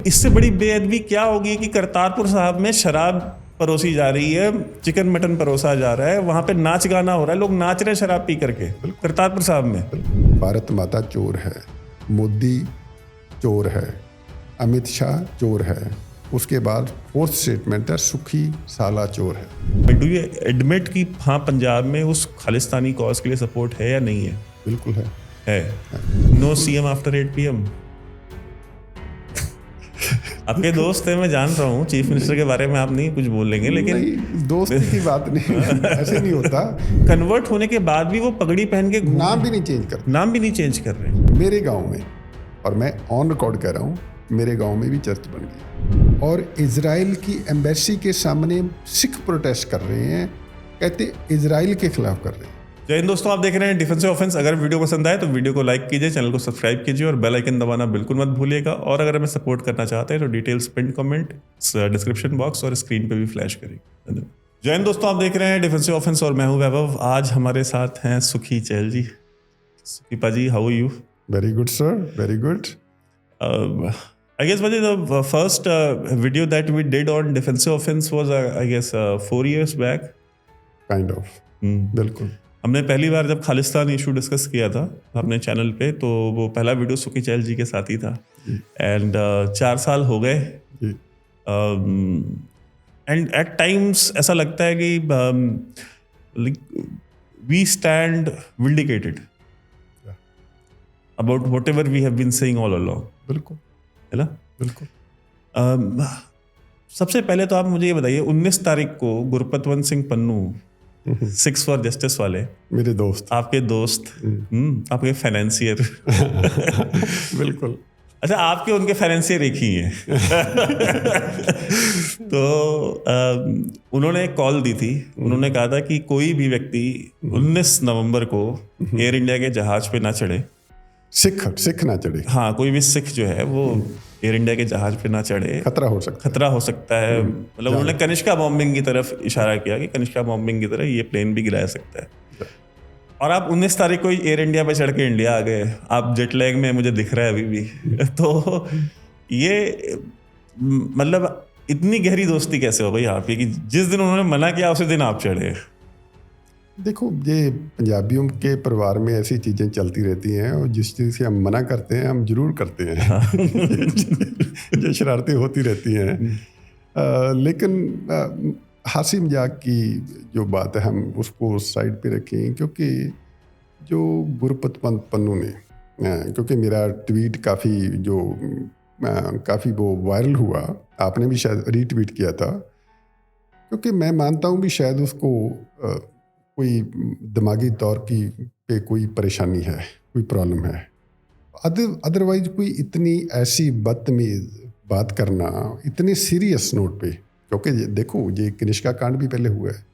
इससे बड़ी बेअदबी क्या होगी कि करतारपुर साहब में शराब परोसी जा रही है, चिकन मटन परोसा जा रहा है, वहां पे नाच गाना हो रहा है, लोग नाच रहे हैं शराब पी करके करतारपुर साहब में। भारत माता चोर है, मोदी चोर है, अमित शाह चोर है, उसके बाद फोर्थ स्टेटमेंट है सुखी साला चोर है। बट डू यू एडमिट कि हाँ पंजाब में उस खालिस्तानी कॉज के लिए सपोर्ट है या नहीं है? बिल्कुल है। No CM after 8 PM। आपके दोस्त है, मैं जान रहा हूँ, चीफ मिनिस्टर के बारे में आप नहीं कुछ बोलेंगे, लेकिन नहीं, दोस्ती की बात नहीं, ऐसे नहीं होता। कन्वर्ट होने के बाद भी वो पगड़ी पहन के नाम भी नहीं चेंज करते। नाम भी नहीं चेंज कर रहे। मेरे गांव में, और मैं ऑन रिकॉर्ड कह रहा हूँ, मेरे गांव में भी चर्च बन गई और इजराइल की एम्बेसी के सामने सिख प्रोटेस्ट कर रहे हैं, कहते इजराइल के खिलाफ कर रहे हैं। जय हिंद दोस्तों, आप देख रहे हैं डिफेंसिव ऑफेंस। अगर वीडियो पसंद आए तो वीडियो को लाइक कीजिए, चैनल को सब्सक्राइब कीजिए और बेल आइकन दबाना बिल्कुल मत भूलिएगा। और अगर हमें सपोर्ट करना चाहते हैं तो details pin comment description box और स्क्रीन पे भी फ्लैश करेंगे। जय हिंद दोस्तों, आप देख रहे हैं डिफेंसिव ऑफेंस और मैं हूं वैभव। आज हमारे साथ हैं सुखी चहल जी। सुखी पाजी, how are you? Very good sir, very good. I guess the first video that we did on defensive offense was I guess 4 years back. Kind of. बिल्कुल। हमने पहली बार जब खालिस्तान इशू डिस्कस किया था अपने चैनल पे, तो वो पहला वीडियो सुखी चहल जी के साथ ही था। एंड 4 साल हो गए। एंड एट टाइम्स ऐसा लगता है कि we stand vindicated about whatever we have been saying all along. बिल्कुल है ना? बिल्कुल। सबसे पहले तो आप मुझे ये बताइए, 19 तारीख को गुरपतवंत सिंह पन्नू, 6 फॉर जस्टिस वाले, मेरे दोस्त, आपके दोस्त, आपके फाइनेंसियर बिल्कुल। अच्छा, आपके उनके फाइनेंसियर एक ही हैं। तो उन्होंने एक कॉल दी थी। उन्होंने कहा था कि कोई भी व्यक्ति 19 नवंबर को एयर इंडिया के जहाज पे ना चढ़े, सिख ना चढ़े। हाँ, कोई भी सिख जो है वो एयर इंडिया के जहाज पे ना चढ़े, खतरा हो सकता है। मतलब उन्होंने कनिष्का बॉम्बिंग की तरफ इशारा किया कि कनिष्का बॉम्बिंग की तरह ये प्लेन भी गिरा सकता है। और आप 19 तारीख को एयर इंडिया पे चढ़ के इंडिया आ गए। आप जेट लैग में, मुझे दिख रहा है अभी भी। तो ये मतलब इतनी गहरी दोस्ती कैसे हो गई आपकी कि जिस दिन उन्होंने मना किया उसी दिन आप चढ़े? देखो, ये पंजाबियों के परिवार में ऐसी चीज़ें चलती रहती हैं और जिस चीज़ से हम मना करते हैं हम जरूर करते हैं। ये शरारतें होती रहती हैं। लेकिन हंसी मजाक की जो बात है हम उसको साइड पे रखें, क्योंकि जो गुरपतवंत पन्नू ने, क्योंकि मेरा ट्वीट काफ़ी वो वायरल हुआ, आपने भी शायद रीट्वीट किया था, क्योंकि मैं मानता हूँ भी शायद उसको कोई दिमागी तौर पे कोई परेशानी है, कोई प्रॉब्लम है। अदरवाइज कोई इतनी ऐसी बदतमीज बात करना इतने सीरियस नोट पे, क्योंकि देखो ये कनिष्का कांड भी पहले हुआ है,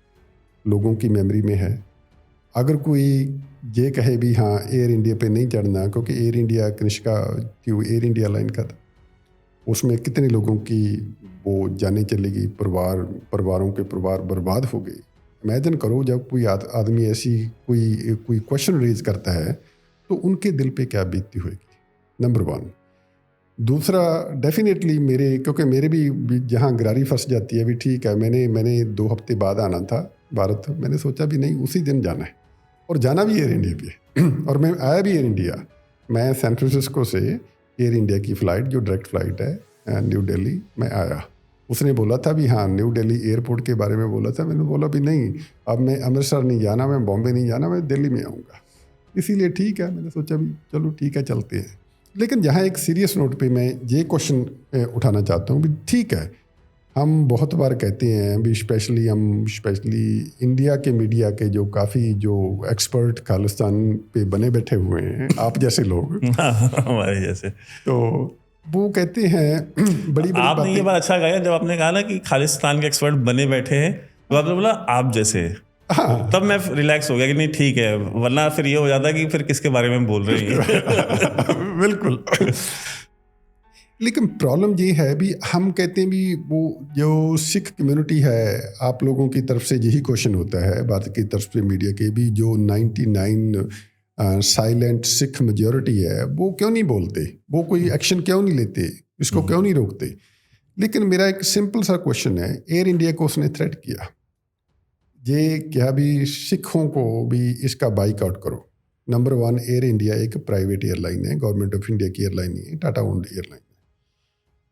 लोगों की मेमोरी में है। अगर कोई ये कहे भी हाँ एयर इंडिया पे नहीं चढ़ना, क्योंकि एयर इंडिया कनिष्का क्यों एयर इंडिया लाइन का था, उसमें कितने लोगों की वो जाने चलेगी, परिवारों के परिवार बर्बाद हो गए। इमेजिन करो जब कोई आदमी ऐसी कोई क्वेश्चन रेज करता है तो उनके दिल पे क्या बीतती होगी, नंबर 1। दूसरा, डेफिनेटली क्योंकि मेरे भी जहाँ गरारी फंस जाती है, भी ठीक है, मैंने 2 हफ्ते बाद आना था भारत। मैंने सोचा भी नहीं, उसी दिन जाना है और जाना भी एयर इंडिया पे। और मैं आया भी एयर इंडिया। मैं सैन फ्रांसिस्को से एयर इंडिया की फ़्लाइट, जो डायरेक्ट फ़्लाइट है न्यू दिल्ली, मैं आया। उसने बोला था भी हाँ न्यू दिल्ली एयरपोर्ट के बारे में बोला था। मैंने बोला भी नहीं, अब मैं अमृतसर नहीं जाना, मैं बॉम्बे नहीं जाना, मैं दिल्ली में आऊँगा। इसीलिए ठीक है, मैंने सोचा भी चलो ठीक है, चलते हैं। लेकिन जहाँ एक सीरियस नोट पे मैं ये क्वेश्चन उठाना चाहता हूँ भी ठीक है, हम बहुत बार कहते हैं भी स्पेशली इंडिया के मीडिया के जो काफ़ी जो एक्सपर्ट खालिस्तान पे बने बैठे हुए हैं, आप जैसे लोग, हमारे जैसे, तो वो कहते हैं बड़ी आपने ये बात अच्छा कहा जब आपने कहा ना कि खालिस्तान के एक्सपर्ट बने बैठे हैं, तो आपने बोला आप जैसे। हाँ। तब मैं रिलैक्स हो गया कि नहीं ठीक है, वरना फिर ये हो जाता कि फिर किसके बारे में बोल रहे हैं। बिल्कुल। लेकिन प्रॉब्लम ये है भी, हम कहते हैं भी वो जो सिख कम्युनिटी है, आप लोगों की तरफ से यही क्वेश्चन होता है, भारत की तरफ से मीडिया के भी, जो 99 साइलेंट सिख मेजॉरिटी है, वो क्यों नहीं बोलते, वो कोई एक्शन क्यों नहीं लेते? इसको क्यों नहीं रोकते? लेकिन मेरा एक सिंपल सा क्वेश्चन है, एयर इंडिया को उसने थ्रेट किया, ये क्या भी सिखों को भी इसका बाइकआउट करो। नंबर 1, एयर इंडिया एक प्राइवेट एयरलाइन है, गवर्नमेंट ऑफ इंडिया की एयरलाइन नहीं है, टाटा ओन्ड एयरलाइन है।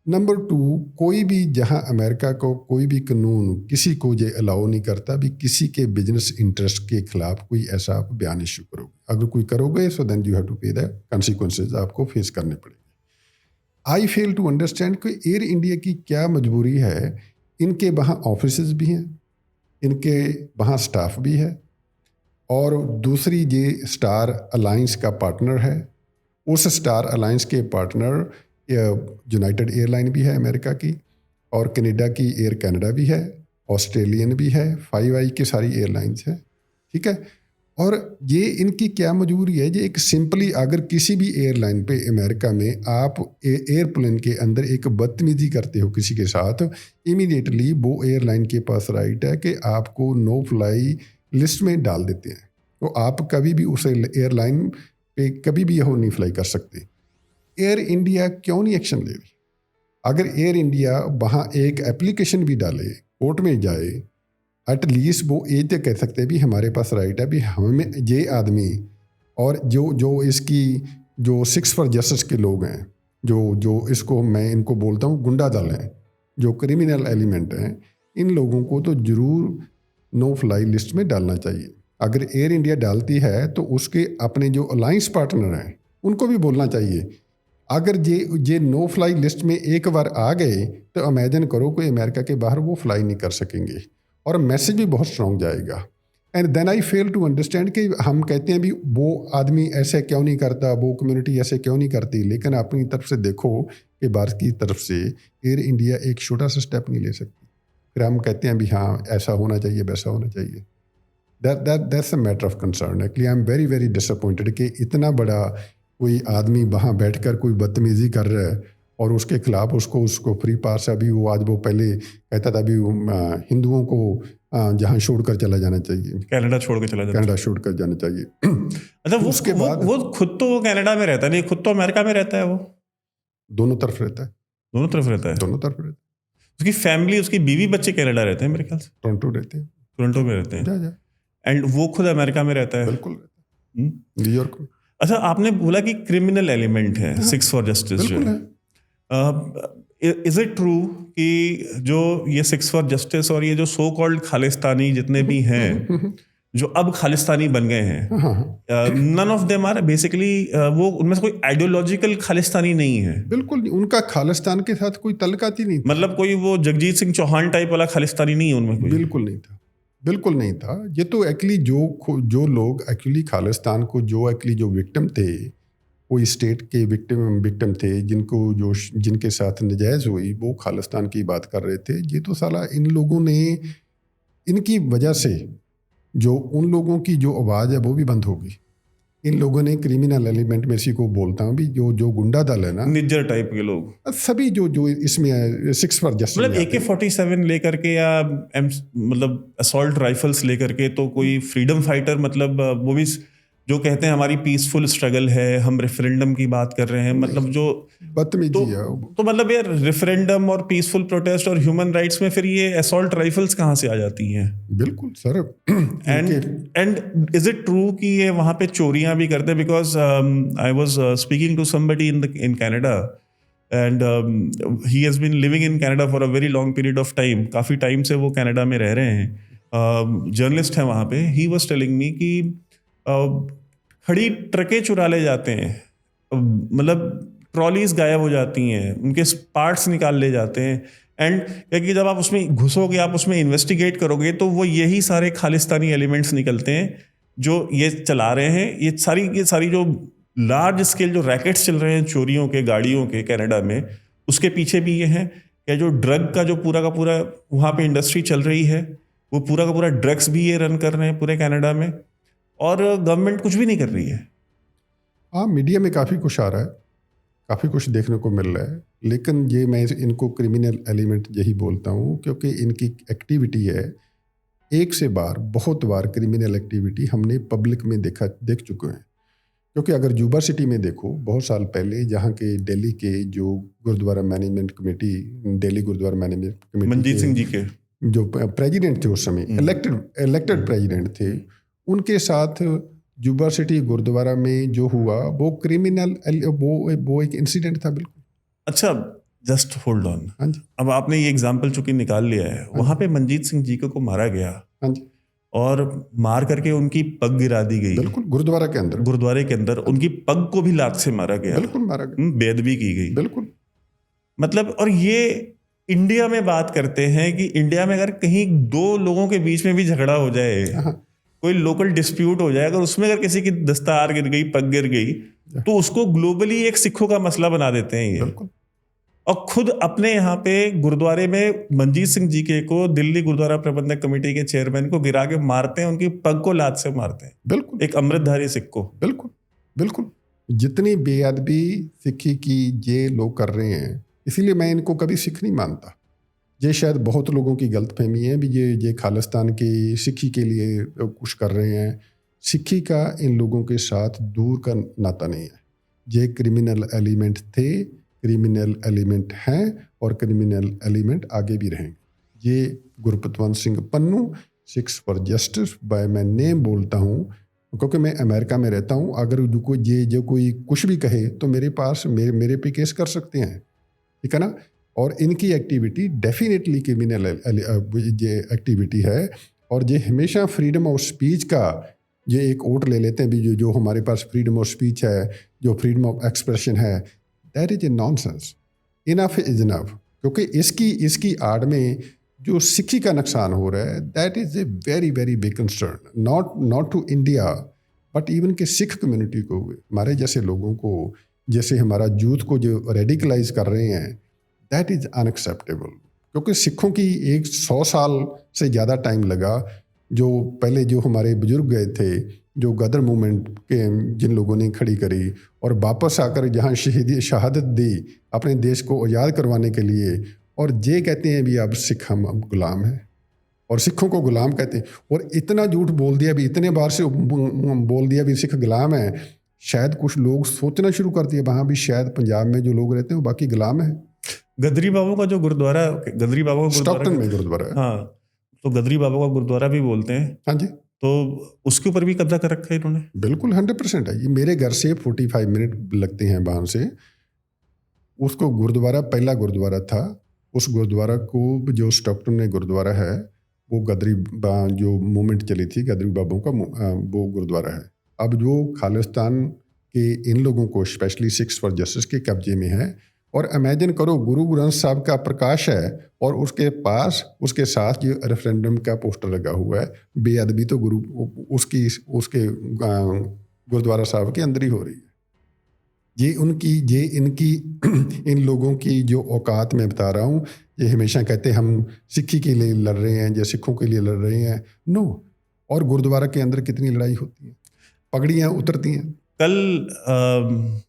नंबर 2, कोई भी जहां अमेरिका को कोई भी कानून किसी को ये अलाउ नहीं करता भी किसी के बिजनेस इंटरेस्ट के खिलाफ कोई ऐसा आप बयान इशू करोगे। अगर कोई करोगे so then you have to pay the consequences, आपको फेस करने पड़ेंगे। आई फेल टू अंडरस्टैंड कि एयर इंडिया की क्या मजबूरी है। इनके वहाँ ऑफिसेज भी हैं, इनके वहाँ स्टाफ भी है, और दूसरी ये स्टार अलायंस का पार्टनर है। उस स्टार अलायंस के पार्टनर यूनाइटेड एयरलाइन भी है अमेरिका की, और कनाडा की एयर कनाडा भी है, ऑस्ट्रेलियन भी है, 5i की सारी एयरलाइंस है, ठीक है। और ये इनकी क्या मजबूरी है, ये एक सिंपली अगर किसी भी एयरलाइन पे अमेरिका में आप एयरप्लेन के अंदर एक बदतमीजी करते हो किसी के साथ, इमीडिएटली वो एयरलाइन के पास राइट है कि आपको नो फ्लाई लिस्ट में डाल देते हैं। तो आप कभी भी उस एयरलाइन पे कभी भी यह नहीं फ्लाई कर सकते। एयर इंडिया क्यों नहीं एक्शन ले रही? अगर एयर इंडिया वहाँ एक एप्लीकेशन भी डाले, कोर्ट में जाए, एटलीस्ट वो ये तो कह सकते हैं भी हमारे पास राइट है भी हमें ये आदमी और जो इसकी जो 6 फॉर जस्टिस के लोग हैं, जो इसको मैं इनको बोलता हूँ गुंडा दल हैं, जो क्रिमिनल एलिमेंट हैं, इन लोगों को तो ज़रूर नो फ्लाई लिस्ट में डालना चाहिए। अगर एयर इंडिया डालती है तो उसके अपने जो अलायंस पार्टनर हैं उनको भी बोलना चाहिए। अगर ये नो फ्लाई लिस्ट में एक बार आ गए तो इमेजिन करो कोई अमेरिका के बाहर वो फ्लाई नहीं कर सकेंगे, और मैसेज भी बहुत स्ट्रॉन्ग जाएगा। And then I fail to understand कि हम कहते हैं भी वो आदमी ऐसे क्यों नहीं करता, वो कम्युनिटी ऐसे क्यों नहीं करती, लेकिन अपनी तरफ से देखो कि भारत की तरफ से एयर इंडिया एक छोटा सा स्टेप नहीं ले सकती। फिर हम कहते हैं भी हाँ ऐसा होना चाहिए, वैसा होना चाहिए। That's a matter of concern. Actually I am very very disappointed कि इतना बड़ा कोई आदमी वहाँ बैठकर कोई बदतमीजी कर रहा है और उसके खिलाफ उसको फ्री पास है। अभी वो आज वो पहले कहता था भी हिंदुओं को जहाँ छोड़कर चला जाना चाहिए, कनाडा छोड़कर चला जाना, कनाडा छोड़कर जाना चाहिए। मतलब उसके बाद वो खुद तो वो कनाडा में रहता नहीं, खुद तो अमेरिका में रहता है। वो दोनों तरफ रहता है, दोनों तरफ रहता है, दोनों तरफ रहता है। उसकी फैमिली, उसकी बीवी बच्चे कनाडा रहते हैं मेरे ख्याल से, टोरंटो रहते हैं, टोरंटो में रहते हैं, एंड वो खुद अमेरिका में रहता है। बिल्कुल रहता है, न्यूयॉर्क में। अच्छा, आपने बोला कि क्रिमिनल एलिमेंट है 6 फॉर जस्टिस जो है, इज इट ट्रू कि जो ये 6 फॉर जस्टिस और ये जो सो कॉल्ड खालिस्तानी जितने भी हैं जो अब खालिस्तानी बन गए हैं, none of them are basically, वो उनमें से कोई आइडियोलॉजिकल खालिस्तानी नहीं है? बिल्कुल नहीं, उनका खालिस्तान के साथ कोई तल्लुकात ही नहीं था। मतलब कोई वो जगजीत सिंह चौहान टाइप वाला खालिस्तानी नहीं है उनमें कोई? बिल्कुल नहीं था, बिल्कुल नहीं था। ये तो एक्चुअली जो लोग एक्चुअली खालिस्तान को जो एक्चुअली जो विक्टिम थे, कोई स्टेट के विक्टिम थे जिनके साथ नजायज़ हुई, वो खालिस्तान की बात कर रहे थे। ये तो साला इन लोगों ने, इनकी वजह से जो उन लोगों की जो आवाज़ है वो भी बंद होगी। इन लोगों ने क्रिमिनल एलिमेंट में इसी को बोलता हूँ भी जो गुंडा दल है ना, निज्जर टाइप के लोग, सभी जो इसमें 6 फॉर जस्टिस, मतलब AK-47 लेकर के या मतलब असॉल्ट राइफल्स लेकर के, तो कोई फ्रीडम फाइटर, मतलब वो भी जो कहते हैं हमारी पीसफुल स्ट्रगल है, हम रेफरेंडम की बात कर रहे हैं, मतलब जो बदतमीजी है तो मतलब ये रेफरेंडम और पीसफुल प्रोटेस्ट और ह्यूमन राइट्स में फिर ये असॉल्ट राइफल्स कहाँ से आ जाती हैं? बिल्कुल sir. And is it true कि ये वहाँ पे चोरियां भी करते हैं? Because I was speaking to somebody in Canada and he has been living in Canada for a very long period of time, काफ़ी टाइम से वो कनाडा में रह रहे हैं, जर्नलिस्ट है वहाँ पे। ही वाज टेलिंग मी कि खड़ी ट्रकें चुरा ले जाते हैं, मतलब ट्रॉलीज गायब हो जाती हैं, उनके पार्ट्स निकाल ले जाते हैं, एंड क्योंकि जब आप उसमें घुसोगे, आप उसमें इन्वेस्टिगेट करोगे, तो वो यही सारे खालिस्तानी एलिमेंट्स निकलते हैं जो ये चला रहे हैं। ये सारी जो लार्ज स्केल जो रैकेट्स चल रहे हैं चोरियों के, गाड़ियों के कनाडा में, उसके पीछे भी ये हैं। या जो ड्रग का जो पूरा का पूरा वहाँ पे इंडस्ट्री चल रही है, वो पूरा का पूरा ड्रग्स भी ये रन कर रहे हैं पूरे कनाडा में, और गवर्नमेंट कुछ भी नहीं कर रही है। हाँ, मीडिया में काफ़ी कुछ आ रहा है, काफ़ी कुछ देखने को मिल रहा है, लेकिन ये मैं इनको क्रिमिनल एलिमेंट यही बोलता हूँ क्योंकि इनकी एक्टिविटी है एक से बहुत बार क्रिमिनल एक्टिविटी हमने पब्लिक में देख चुके हैं। क्योंकि अगर जुबा सिटी में देखो, बहुत साल पहले जहाँ के दिल्ली के जो gurdwara management committee, Delhi gurdwara management committee Manjit Singh ji के जो प्रेसिडेंट थे उस समय, इलेक्टेड प्रेसिडेंट थे, उनके साथ जुबा सिटी गुरुद्वारा में जो हुआ वो क्रिमिनल, वो एक इंसिडेंट था बिल्कुल। अच्छा, जस्ट होल्ड ऑन। हाँ जी। अब आपने ये एग्जाम्पल चूंकि निकाल लिया है, वहां पे मंजीत सिंह जी को मारा गया। हाँ जी। और मार करके उनकी पग गिरा दी गई। बिल्कुल, गुरुद्वारा के अंदर उनकी पग को भी लात से मारा गया। बिल्कुल मारा गया, बेदबी की गई। बिल्कुल। मतलब, और ये इंडिया में बात करते हैं कि इंडिया में अगर कहीं दो लोगों के बीच में भी झगड़ा हो जाए, कोई लोकल डिस्प्यूट हो जाए, अगर उसमें अगर किसी की दस्तार गिर गई, पग गिर गई, तो उसको ग्लोबली एक सिखों का मसला बना देते हैं ये। और खुद अपने यहाँ पे गुरुद्वारे में मंजीत सिंह जी के को दिल्ली गुरुद्वारा प्रबंधक कमेटी के चेयरमैन को गिरा के मारते हैं, उनकी पग को लात से मारते हैं। बिल्कुल, एक अमृतधारी सिख को। बिल्कुल बिल्कुल। जितनी बेअदबी सिखी की ये लोग कर रहे हैं, इसीलिए मैं इनको कभी सिख नहीं मानता। ये शायद बहुत लोगों की गलतफहमी है भी ये खालिस्तान की सिखी के लिए कुछ कर रहे हैं। सिखी का इन लोगों के साथ दूर का नाता नहीं है। ये क्रिमिनल एलिमेंट थे, क्रिमिनल एलिमेंट हैं और क्रिमिनल एलिमेंट आगे भी रहेंगे। ये Gurpatwant Singh Pannu, Sikhs for Justice by मैं नेम बोलता हूँ, क्योंकि मैं अमेरिका में रहता हूँ। अगर जो कोई कुछ भी कहे तो मेरे पास मेरे पे केस कर सकते हैं, ठीक है ना। और इनकी एक्टिविटी डेफिनेटली क्रिमिनल ये एक्टिविटी है। और ये हमेशा फ्रीडम ऑफ स्पीच का ये एक ओट ले लेते हैं भी जो हमारे पास फ्रीडम ऑफ स्पीच है, जो फ्रीडम ऑफ एक्सप्रेशन है, that is A nonsense. Enough is enough. क्योंकि इसकी आड़ में जो सिखी का नुकसान हो रहा है, that is a very very big concern, not to India but even के सिख कम्युनिटी को, हमारे जैसे लोगों को, जैसे हमारा यूथ को जो रेडिकलाइज कर रहे हैं, दैट इज अनएक्सेप्टेबल। क्योंकि सिखों की 100 साल से ज़्यादा टाइम लगा। जो पहले जो हमारे बुजुर्ग गए थे, जो गदर मूवमेंट के जिन लोगों ने खड़ी करी और वापस आकर जहाँ शहादत दी अपने देश को आज़ाद करवाने के लिए, और ये कहते हैं भी अब सिख हम गुलाम हैं और सिखों को गुलाम कहते हैं। और इतना झूठ बोल दिया भी, इतने बार से बोल दिया भी सिख गुलाम है, शायद कुछ लोग सोचना शुरू कर दिया वहाँ भी शायद पंजाब में जो लोग रहते हैं वो बाकी गुलाम है। गदरी बाबू का जो गुरुद्वारा, गदरी बाबू का स्टॉकटन में गुरुद्वारा है, हाँ, तो गदरी बाबू का गुरुद्वारा भी बोलते हैं। हाँ जी। तो उसके ऊपर भी कब्जा कर रखा है इन्होंने। बिल्कुल 100% है। ये मेरे घर से 45 मिनट लगते हैं वाहन से। उसको गुरुद्वारा, पहला गुरुद्वारा था, उस गुरुद्वारा को जो स्टॉकटन में गुरुद्वारा है वो गदरी जो मूवमेंट चली थी गदरी बाबू का वो गुरुद्वारा है। अब जो खालिस्तान के इन लोगों को स्पेशली सिक्स फॉर जस्टिस के कब्जे में है। और इमेजिन करो, गुरु ग्रंथ साहब का प्रकाश है और उसके पास उसके साथ ये रेफरेंडम का पोस्टर लगा हुआ है। बेअदबी तो उसके गुरुद्वारा साहब के अंदर ही हो रही है। ये इनकी इन लोगों की जो औकात मैं बता रहा हूँ, ये हमेशा कहते हैं हम सिक्खी के लिए लड़ रहे हैं या सिखों के लिए लड़ रहे हैं। नो। और गुरुद्वारा के अंदर कितनी लड़ाई होती है, पगड़ियाँ उतरती हैं। कल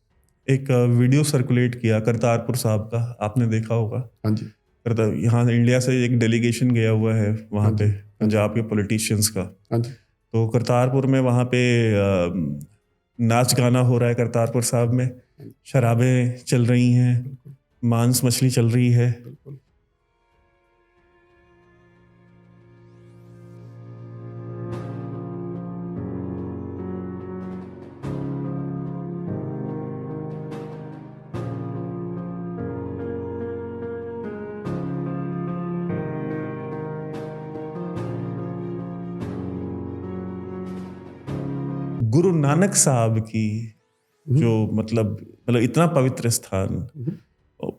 एक वीडियो सर्कुलेट किया करतारपुर साहब का, आपने देखा होगा। हाँ जी। यहाँ इंडिया से एक डेलीगेशन गया हुआ है वहाँ पे, पंजाब के पॉलिटिशियंस का। हाँ जी। तो करतारपुर में वहाँ पे नाच गाना हो रहा है करतारपुर साहब में, शराबें चल रही हैं, मांस मछली चल रही है। गुरु नानक साहब की जो मतलब इतना पवित्र स्थान,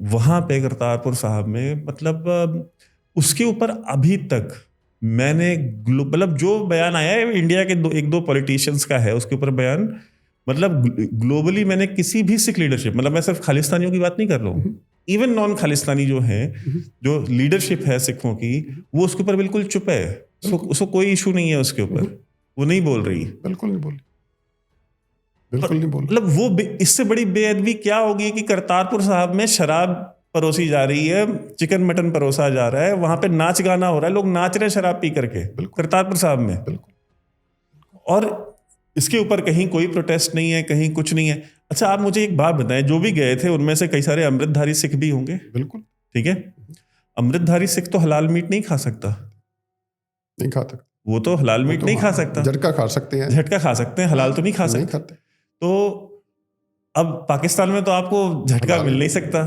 वहां पे करतारपुर साहब में, मतलब उसके ऊपर अभी तक मैंने मतलब जो बयान आया है इंडिया के एक दो पॉलिटिशियंस का है, उसके ऊपर बयान, मतलब ग्लोबली मैंने किसी भी सिख लीडरशिप, मतलब मैं सिर्फ खालिस्तानियों की बात नहीं कर रहा हूँ, इवन नॉन खालिस्तानी जो है, जो लीडरशिप है सिखों की, वो उसके ऊपर बिल्कुल चुप है। उसको कोई इशू नहीं है उसके ऊपर, वो नहीं बोल रही, बिल्कुल नहीं बोल रही, बिल्कुल नहीं बोल। मतलब वो इससे बड़ी बेअदबी क्या होगी कि करतारपुर साहब में शराब परोसी जा रही है, चिकन मटन परोसा जा रहा है, वहां पे नाच गाना हो रहा है, लोग नाच रहे हैं शराब पी करके करतारपुर साहब में। बिल्कुल। और इसके ऊपर कहीं कोई प्रोटेस्ट नहीं है, कहीं कुछ नहीं है। अच्छा, आप मुझे एक बात बताएं, जो भी गए थे उनमें से कई सारे अमृतधारी सिख भी होंगे। बिल्कुल। ठीक है, अमृतधारी सिख तो हलाल मीट नहीं खा सकता। नहीं खाता, वो तो हलाल मीट नहीं खा सकता। झटका खा सकते हैं, झटका खा सकते हैं, हलाल तो नहीं खा नहीं सकते। खाते। तो अब पाकिस्तान में तो आपको झटका मिल नहीं सकता,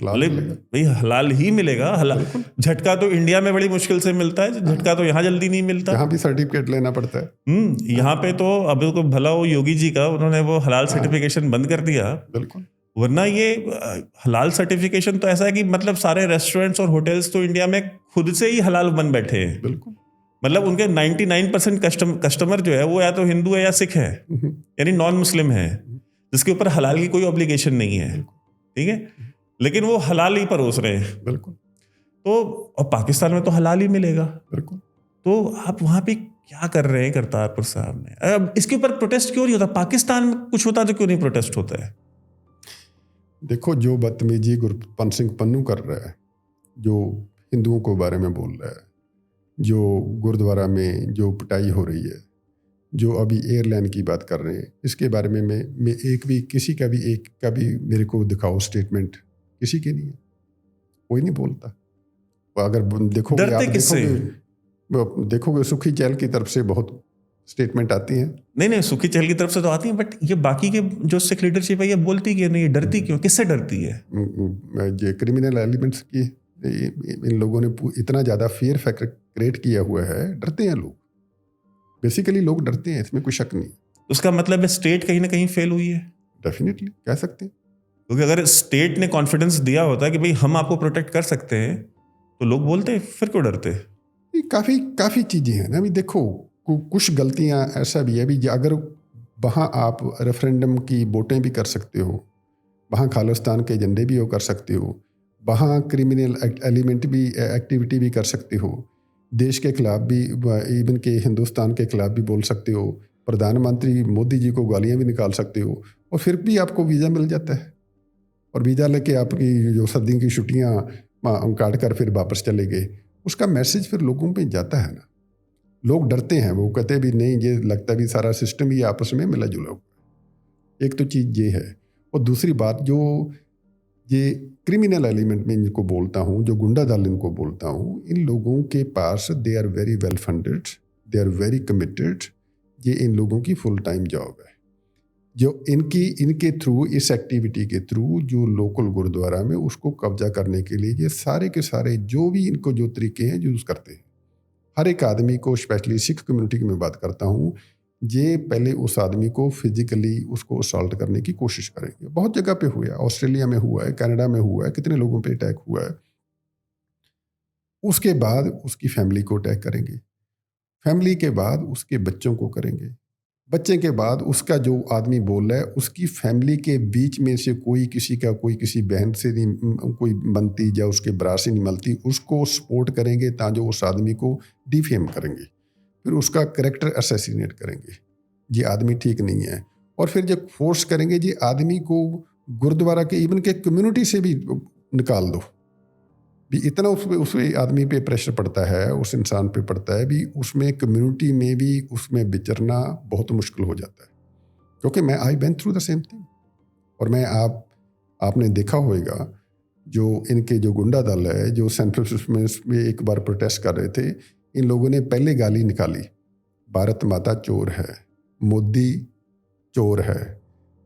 भाई हलाल ही मिलेगा। हलाल झटका तो इंडिया में बड़ी मुश्किल से मिलता है, झटका तो यहाँ जल्दी नहीं मिलता, यहाँ भी सर्टिफिकेट लेना पड़ता है। यहाँ पे तो अब तो भला वो योगी जी का, उन्होंने वो हलाल सर्टिफिकेशन बंद कर दिया। बिल्कुल, वरना ये हलाल सर्टिफिकेशन तो ऐसा है कि मतलब सारे रेस्टोरेंट्स और होटल्स तो इंडिया में खुद से ही हलाल बन बैठे हैं। बिल्कुल, मतलब उनके 99% कस्टमर जो है वो या तो हिंदू है या सिख है, यानी नॉन मुस्लिम है, जिसके ऊपर हलाल की कोई ऑब्लिगेशन नहीं है। ठीक है, लेकिन वो हलाल ही परोस रहे हैं। बिल्कुल। तो और पाकिस्तान में तो हलाल ही मिलेगा। बिल्कुल। तो आप वहां पे क्या कर रहे हैं करतारपुर साहब में? अब इसके ऊपर प्रोटेस्ट क्यों नहीं होता? पाकिस्तान में कुछ होता तो क्यों नहीं प्रोटेस्ट होता है? देखो, जो बदतमीजी गुरपंत सिंह पन्नू कर रहा है, जो हिंदुओं को बारे में बोल रहा है, जो गुरुद्वारा में जो पिटाई हो रही है, जो अभी एयरलाइन की बात कर रहे हैं, इसके बारे में मैं एक भी किसी का भी मेरे को दिखाओ स्टेटमेंट, किसी के नहीं है, कोई नहीं बोलता। अगर देखोगे, आप देखोगे सुखी चैहल की तरफ से बहुत स्टेटमेंट आती हैं। नहीं, सुखी चैहल की तरफ से तो आती हैं, बट ये बाकी के जो सिख लीडरशिप है ये बोलती क्यों नहीं, डरती क्यों, किससे डरती है? ये क्रिमिनल एलिमेंट्स की इन लोगों ने इतना ज़्यादा फियर फैक्टर क्रिएट किया हुआ है, डरते हैं लोग। बेसिकली लोग डरते हैं, इसमें कोई शक नहीं। उसका मतलब है स्टेट कहीं ना कहीं फेल हुई है। डेफिनेटली कह सकते हैं, क्योंकि अगर स्टेट ने कॉन्फिडेंस दिया होता कि भाई हम आपको प्रोटेक्ट कर सकते हैं, तो लोग बोलते, फिर क्यों डरते? काफ़ी चीज़ें हैं ना। अभी देखो, कुछ गलतियां ऐसा भी है, अभी अगर वहाँ आप रेफरेंडम की वोटें भी कर सकते हो, वहाँ खालिस्तान के झंडे भी वो कर सकते हो, वहाँ क्रिमिनल एलिमेंट भी एक्टिविटी भी कर सकते हो, देश के खिलाफ भी, इवन के हिंदुस्तान के खिलाफ भी बोल सकते हो, प्रधानमंत्री मोदी जी को गालियाँ भी निकाल सकते हो, और फिर भी आपको वीज़ा मिल जाता है। और वीज़ा लेके आपकी जो सर्दी की छुट्टियाँ काट कर फिर वापस चले गए, उसका मैसेज फिर लोगों पे जाता है ना। लोग डरते हैं, वो कहते भी नहीं, ये लगता भी सारा सिस्टम ही आपस में मिला जुला हुआ। एक तो चीज़ ये है, और दूसरी बात जो ये क्रिमिनल एलिमेंट में इनको बोलता हूँ, जो गुंडा दल इनको बोलता हूँ, इन लोगों के पास they are very well funded, they are very committed. ये इन लोगों की फुल टाइम जॉब है, जो इनके थ्रू, इस एक्टिविटी के थ्रू जो लोकल गुरुद्वारा में उसको कब्जा करने के लिए ये सारे के सारे जो भी इनको जो तरीके हैं यूज़ करते हैं। हर एक आदमी को, स्पेशली सिख कम्युनिटी की मैं बात करता हूँ, ये पहले उस आदमी को फिजिकली उसको असॉल्ट करने की कोशिश करेंगे। बहुत जगह पे हुआ है, ऑस्ट्रेलिया में हुआ है, कनाडा में हुआ है, कितने लोगों पे अटैक हुआ है। उसके बाद उसकी फैमिली को अटैक करेंगे, फैमिली के बाद उसके बच्चों को करेंगे, बच्चे के बाद उसका जो आदमी बोल रहा है उसकी फैमिली के बीच में से कोई किसी बहन से नहीं कोई बनती या उसके बरात से नहीं मिलती, उसको सपोर्ट करेंगे ताकि उस आदमी को डिफेम करेंगे, फिर उसका कैरेक्टर असैसिनेट करेंगे। ये आदमी ठीक नहीं है, और फिर जब फोर्स करेंगे ये आदमी को गुरुद्वारा के इवन के कम्युनिटी से भी निकाल दो। भी इतना उस आदमी पे प्रेशर पड़ता है, उस इंसान पे पड़ता है, भी उसमें कम्युनिटी में भी उसमें विचरना बहुत मुश्किल हो जाता है। क्योंकि मैं I went through the same thing, और आपने देखा होगा जो इनके जो गुंडा दल है, जो सेंट फ्रांसिस में एक बार प्रोटेस्ट कर रहे थे, इन लोगों ने पहले गाली निकाली, भारत माता चोर है, मोदी चोर है,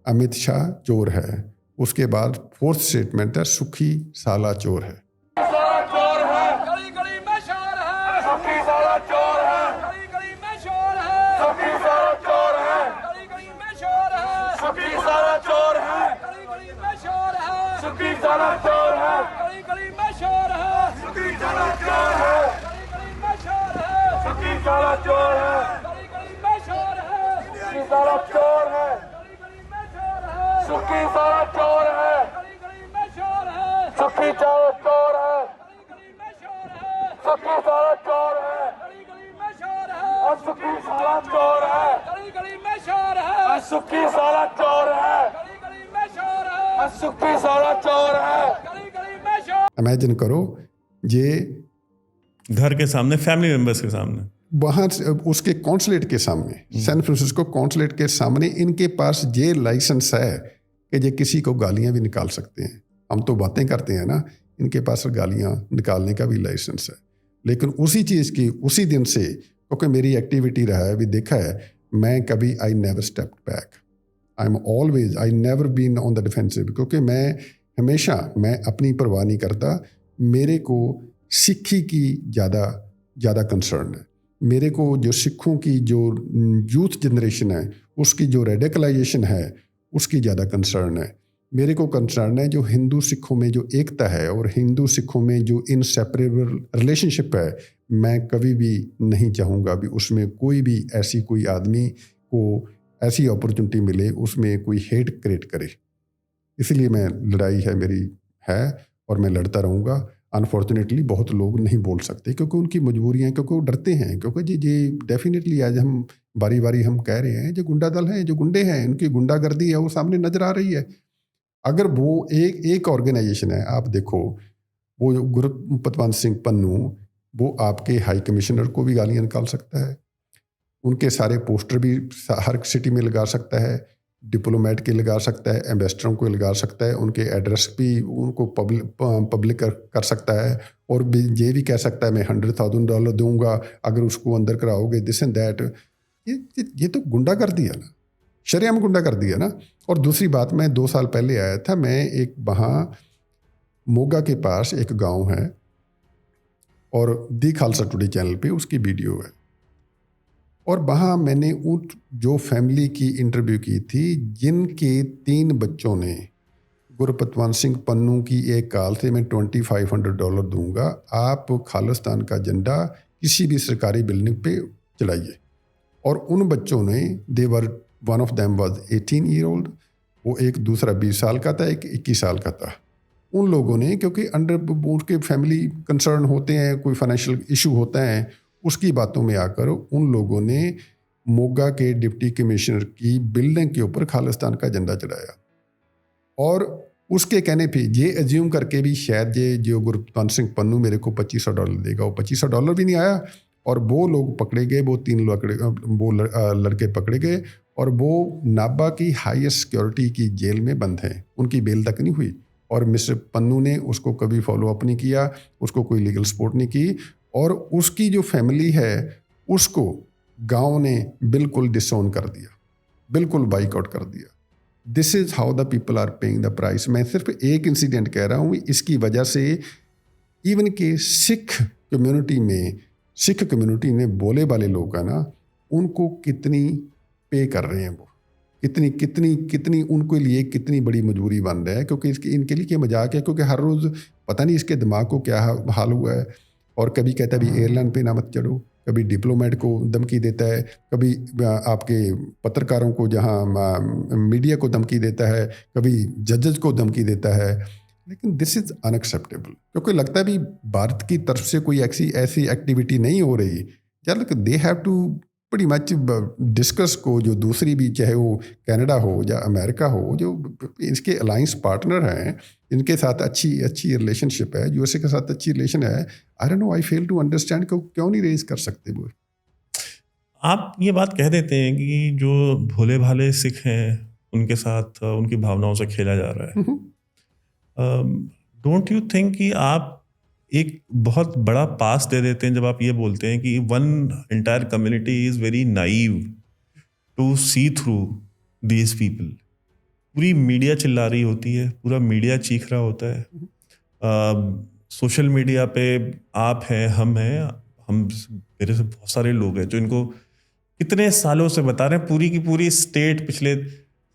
अमित शाह चोर है। उसके बाद फोर्थ स्टेटमेंट है, सुखी साला चोर है। इमेजिन करो, ये घर के सामने, फैमिली मेंबर्स के सामने, वहाँ उसके कॉन्सुलेट के सामने, सैन फ्रांसिस्को कॉन्सुलेट के सामने इनके पास ये लाइसेंस है कि ये किसी को गालियाँ भी निकाल सकते हैं। हम तो बातें करते हैं ना, इनके पास गालियाँ निकालने का भी लाइसेंस है। लेकिन उसी चीज़ की उसी दिन से, क्योंकि मेरी एक्टिविटी रहा है, अभी देखा है, मैं कभी I never step back, I am always, I never been on the defensive, क्योंकि मैं अपनी परवाह नहीं करता। मेरे को सिक्खी की ज़्यादा कंसर्न है। मेरे को जो सिखों की जो यूथ जनरेशन है उसकी जो रेडिकलाइजेशन है उसकी ज़्यादा कंसर्न है। मेरे को कंसर्न है जो हिंदू सिखों में जो एकता है और हिंदू सिखों में जो इनसेपरेबल रिलेशनशिप है, मैं कभी भी नहीं चाहूँगा भी उसमें कोई आदमी को ऐसी अपॉर्चुनिटी मिले उसमें कोई हेट क्रिएट करे। इसलिए लड़ाई मेरी है और मैं लड़ता रहूँगा। अनफॉर्चुनेटली बहुत लोग नहीं बोल सकते क्योंकि उनकी मजबूरियाँ, क्योंकि वो डरते हैं, क्योंकि जी डेफिनेटली आज हम बारी बारी हम कह रहे हैं जो गुंडा दल हैं, जो गुंडे हैं, उनकी गुंडागर्दी है वो सामने नजर आ रही है। अगर वो एक ऑर्गेनाइजेशन है, आप देखो वो गुरपतवंत सिंह पन्नू, वो आपके हाई कमिश्नर को भी गालियाँ निकाल सकता है, उनके सारे पोस्टर भी हर सिटी में लगा सकता है, डिप्लोमेट के लगा सकता है, एम्बेसडरों को लगा सकता है, उनके एड्रेस भी उनको पब्लिक कर सकता है, और ये भी कह सकता है मैं $100,000 दूंगा अगर उसको अंदर कराओगे, दिस एंड दैट। ये तो गुंडा कर दिया ना, शरेआम गुंडा कर दिया ना। और दूसरी बात, मैं 2 साल पहले आया था, मैं एक वहाँ मोगा के पास एक गांव है और दी खालसा टुडे चैनल पे उसकी वीडियो है, और वहाँ मैंने उन जो फैमिली की इंटरव्यू की थी जिनके 3 बच्चों ने गुरपतवंत सिंह पन्नू की एक कॉल से मैं $2,500 दूंगा, आप खालिस्तान का झंडा किसी भी सरकारी बिल्डिंग पे चलाइए। और उन बच्चों ने one of them was 18 year old, वो एक दूसरा 20 साल का था, एक 21 साल का था। उन लोगों ने, क्योंकि अंडर के फैमिली कंसर्न होते हैं, कोई फाइनेंशियल इशू होता है, उसकी बातों में आकर उन लोगों ने मोगा के डिप्टी कमिश्नर की बिल्डिंग के ऊपर खालिस्तान का झंडा चढ़ाया। और उसके कहने पे ये एज्यूम करके भी शायद ये जो गुरपतवंत सिंह पन्नू मेरे को $2,500 देगा, वो $2,500 भी नहीं आया। और वो लोग पकड़े गए, वो 3 लड़के पकड़े गए, और वो नाबा की हाईएस्ट सिक्योरिटी की जेल में बंद हैं, उनकी बेल तक नहीं हुई। और मिस्टर पन्नू ने उसको कभी फॉलो अप नहीं किया, उसको कोई लीगल सपोर्ट नहीं की, और उसकी जो फैमिली है उसको गांव ने बिल्कुल डिसोन कर दिया, बिल्कुल बाइकआउट कर दिया। This is how the people are paying the price. मैं सिर्फ एक इंसिडेंट कह रहा हूँ, इसकी वजह से इवन के सिख कम्युनिटी में बोले वाले लोग हैं ना, उनको कितनी पे कर रहे हैं, वो कितनी उनके लिए कितनी बड़ी मजबूरी बन रहा है, क्योंकि इनके लिए क्या मजाक है, क्योंकि हर रोज़ पता नहीं इसके दिमाग को क्या हाल हुआ है। और कभी कहता है भी एयरलाइन पे ना मत चढ़ो, कभी डिप्लोमेट को धमकी देता है, कभी आपके पत्रकारों को, जहाँ मीडिया को धमकी देता है, कभी जजेस को धमकी देता है। लेकिन दिस इज़ अनएक्सेप्टेबल, क्योंकि लगता है भी भारत की तरफ से कोई ऐसी एक्टिविटी नहीं हो रही। यार they have to pretty much discuss को, जो दूसरी भी, चाहे वो कनाडा हो या अमेरिका हो, जो इसके अलायंस पार्टनर हैं, इनके साथ अच्छी रिलेशनशिप है, यूएसए के साथ अच्छी रिलेशन है। I don't know, I fail to understand क्यों नहीं रेज कर सकते वो। आप ये बात कह देते हैं कि जो भोले भाले सिख हैं उनके साथ उनकी भावनाओं से खेला जा रहा है। डोंट यू थिंक कि आप एक बहुत बड़ा पास दे देते हैं जब आप ये बोलते हैं कि one entire community is very naive to see through these people? पूरी मीडिया चिल्ला रही होती है, पूरा मीडिया चीख रहा होता है, सोशल मीडिया पे आप हैं, हम मेरे से बहुत सारे लोग हैं जो इनको कितने सालों से बता रहे हैं, पूरी की पूरी